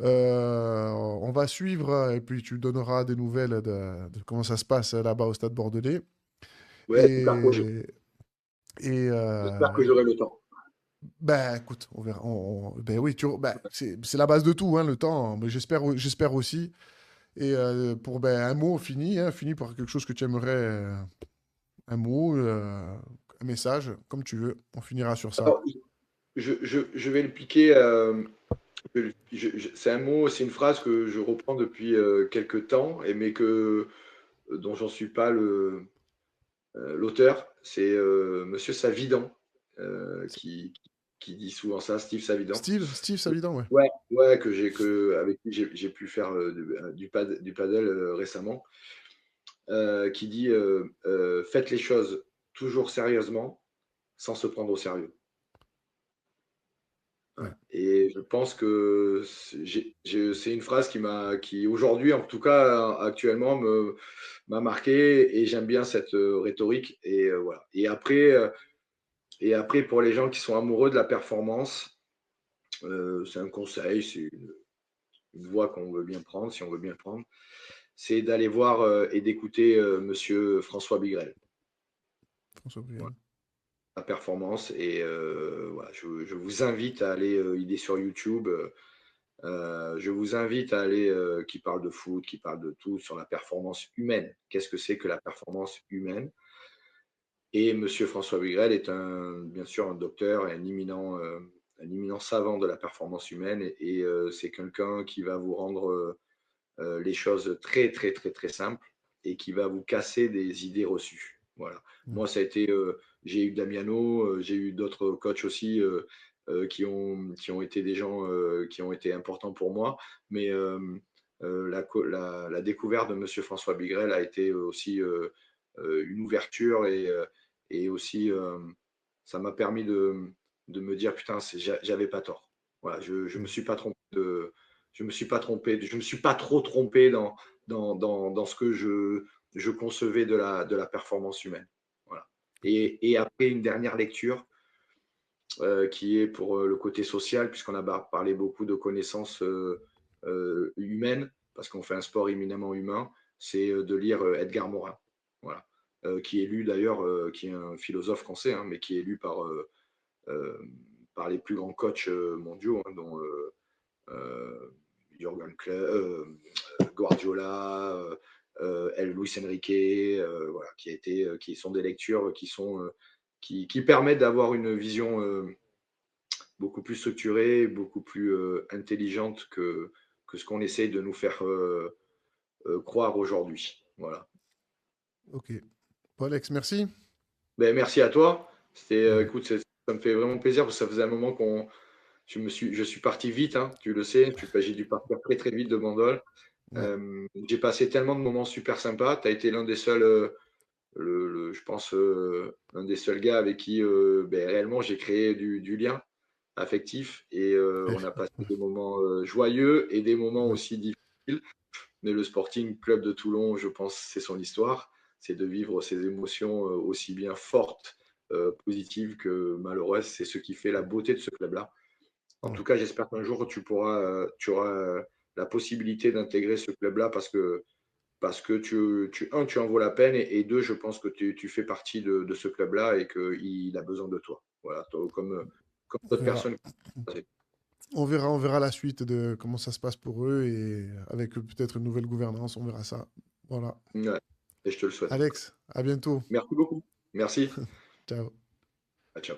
On va suivre et puis tu donneras des nouvelles de comment ça se passe là-bas au Stade Bordelais. Ouais, super projet. Et, et J'espère que j'aurai le temps. ben écoute, on verra. Ben oui, ben, c'est la base de tout, hein, le temps. Mais j'espère aussi. Et pour ben, un mot fini, hein, fini par quelque chose que tu aimerais, un mot, un message, comme tu veux. On finira sur ça. Alors, je vais le piquer. C'est un mot, c'est une phrase que je reprends depuis quelques temps, mais dont j'en suis pas l'auteur. C'est Monsieur Savidan qui dit souvent ça, Steve Savidan. Steve Savidan, ouais. Ouais, ouais, avec qui j'ai pu faire du paddle récemment, qui dit faites les choses toujours sérieusement, sans se prendre au sérieux. Ouais. Voilà. Et je pense que c'est une phrase qui aujourd'hui, en tout cas actuellement, m'a marqué et j'aime bien cette rhétorique. Et voilà. Et après, pour les gens qui sont amoureux de la performance, c'est un conseil, c'est une voie qu'on veut bien prendre, si on veut bien prendre, c'est d'aller voir et d'écouter Monsieur François Bigrel. François Voilà, Briel. la performance. Et voilà, je vous invite à aller, il est sur YouTube. Je vous invite à aller, qui parle de foot, qui parle de tout, sur la performance humaine. Qu'est-ce que c'est que la performance humaine? Et Monsieur François Bigrel est bien sûr un docteur et un imminent savant de la performance humaine. Et c'est quelqu'un qui va vous rendre les choses très, très, très, très simples et qui va vous casser des idées reçues. Voilà. Mm. Moi, ça a été, j'ai eu Damiano, j'ai eu d'autres coachs aussi qui ont été des gens qui ont été importants pour moi. Mais la découverte de Monsieur François Bigrel a été aussi une ouverture et aussi ça m'a permis de me dire putain, j'avais pas tort. Voilà, je me Mm. suis pas trompé je me suis pas trompé, je me suis pas trop trompé dans ce que je concevais de la performance humaine. Voilà. Et après, une dernière lecture qui est pour le côté social, puisqu'on a parlé beaucoup de connaissances humaines, parce qu'on fait un sport éminemment humain, c'est de lire Edgar Morin. Voilà. Qui est lu d'ailleurs, qui est un philosophe français, hein, mais qui est lu par les plus grands coachs mondiaux, hein, dont Jürgen Guardiola, Luis Enrique, voilà, qui sont des lectures qui permettent d'avoir une vision beaucoup plus structurée, beaucoup plus intelligente que ce qu'on essaye de nous faire croire aujourd'hui. Voilà. Ok. Bon, Alex, merci. Ben, merci à toi. Ouais. Écoute, ça me fait vraiment plaisir parce que ça faisait un moment je suis parti vite, hein, tu le sais. J'ai dû partir très très vite de Bandol. Ouais. J'ai passé tellement de moments super sympas. Tu as été l'un des seuls, je pense, l'un des seuls gars avec qui réellement j'ai créé du lien affectif et on a passé des moments joyeux et des moments Ouais. aussi difficiles. Mais le Sporting Club de Toulon, je pense, c'est son histoire. C'est de vivre ces émotions aussi bien fortes, positives que malheureuses. C'est ce qui fait la beauté de ce club-là. En Ouais. tout cas, j'espère qu'un jour, tu auras la possibilité d'intégrer ce club-là parce que tu en vaut la peine et deux, je pense que tu fais partie de ce club-là et qu'il a besoin de toi. Voilà, comme On d'autres verra. personnes. On verra la suite de comment ça se passe pour eux et avec peut-être une nouvelle gouvernance, on verra ça. Voilà. Ouais, et je te le souhaite. Alex, à bientôt. Merci beaucoup. Merci. Ciao. Ah, ciao.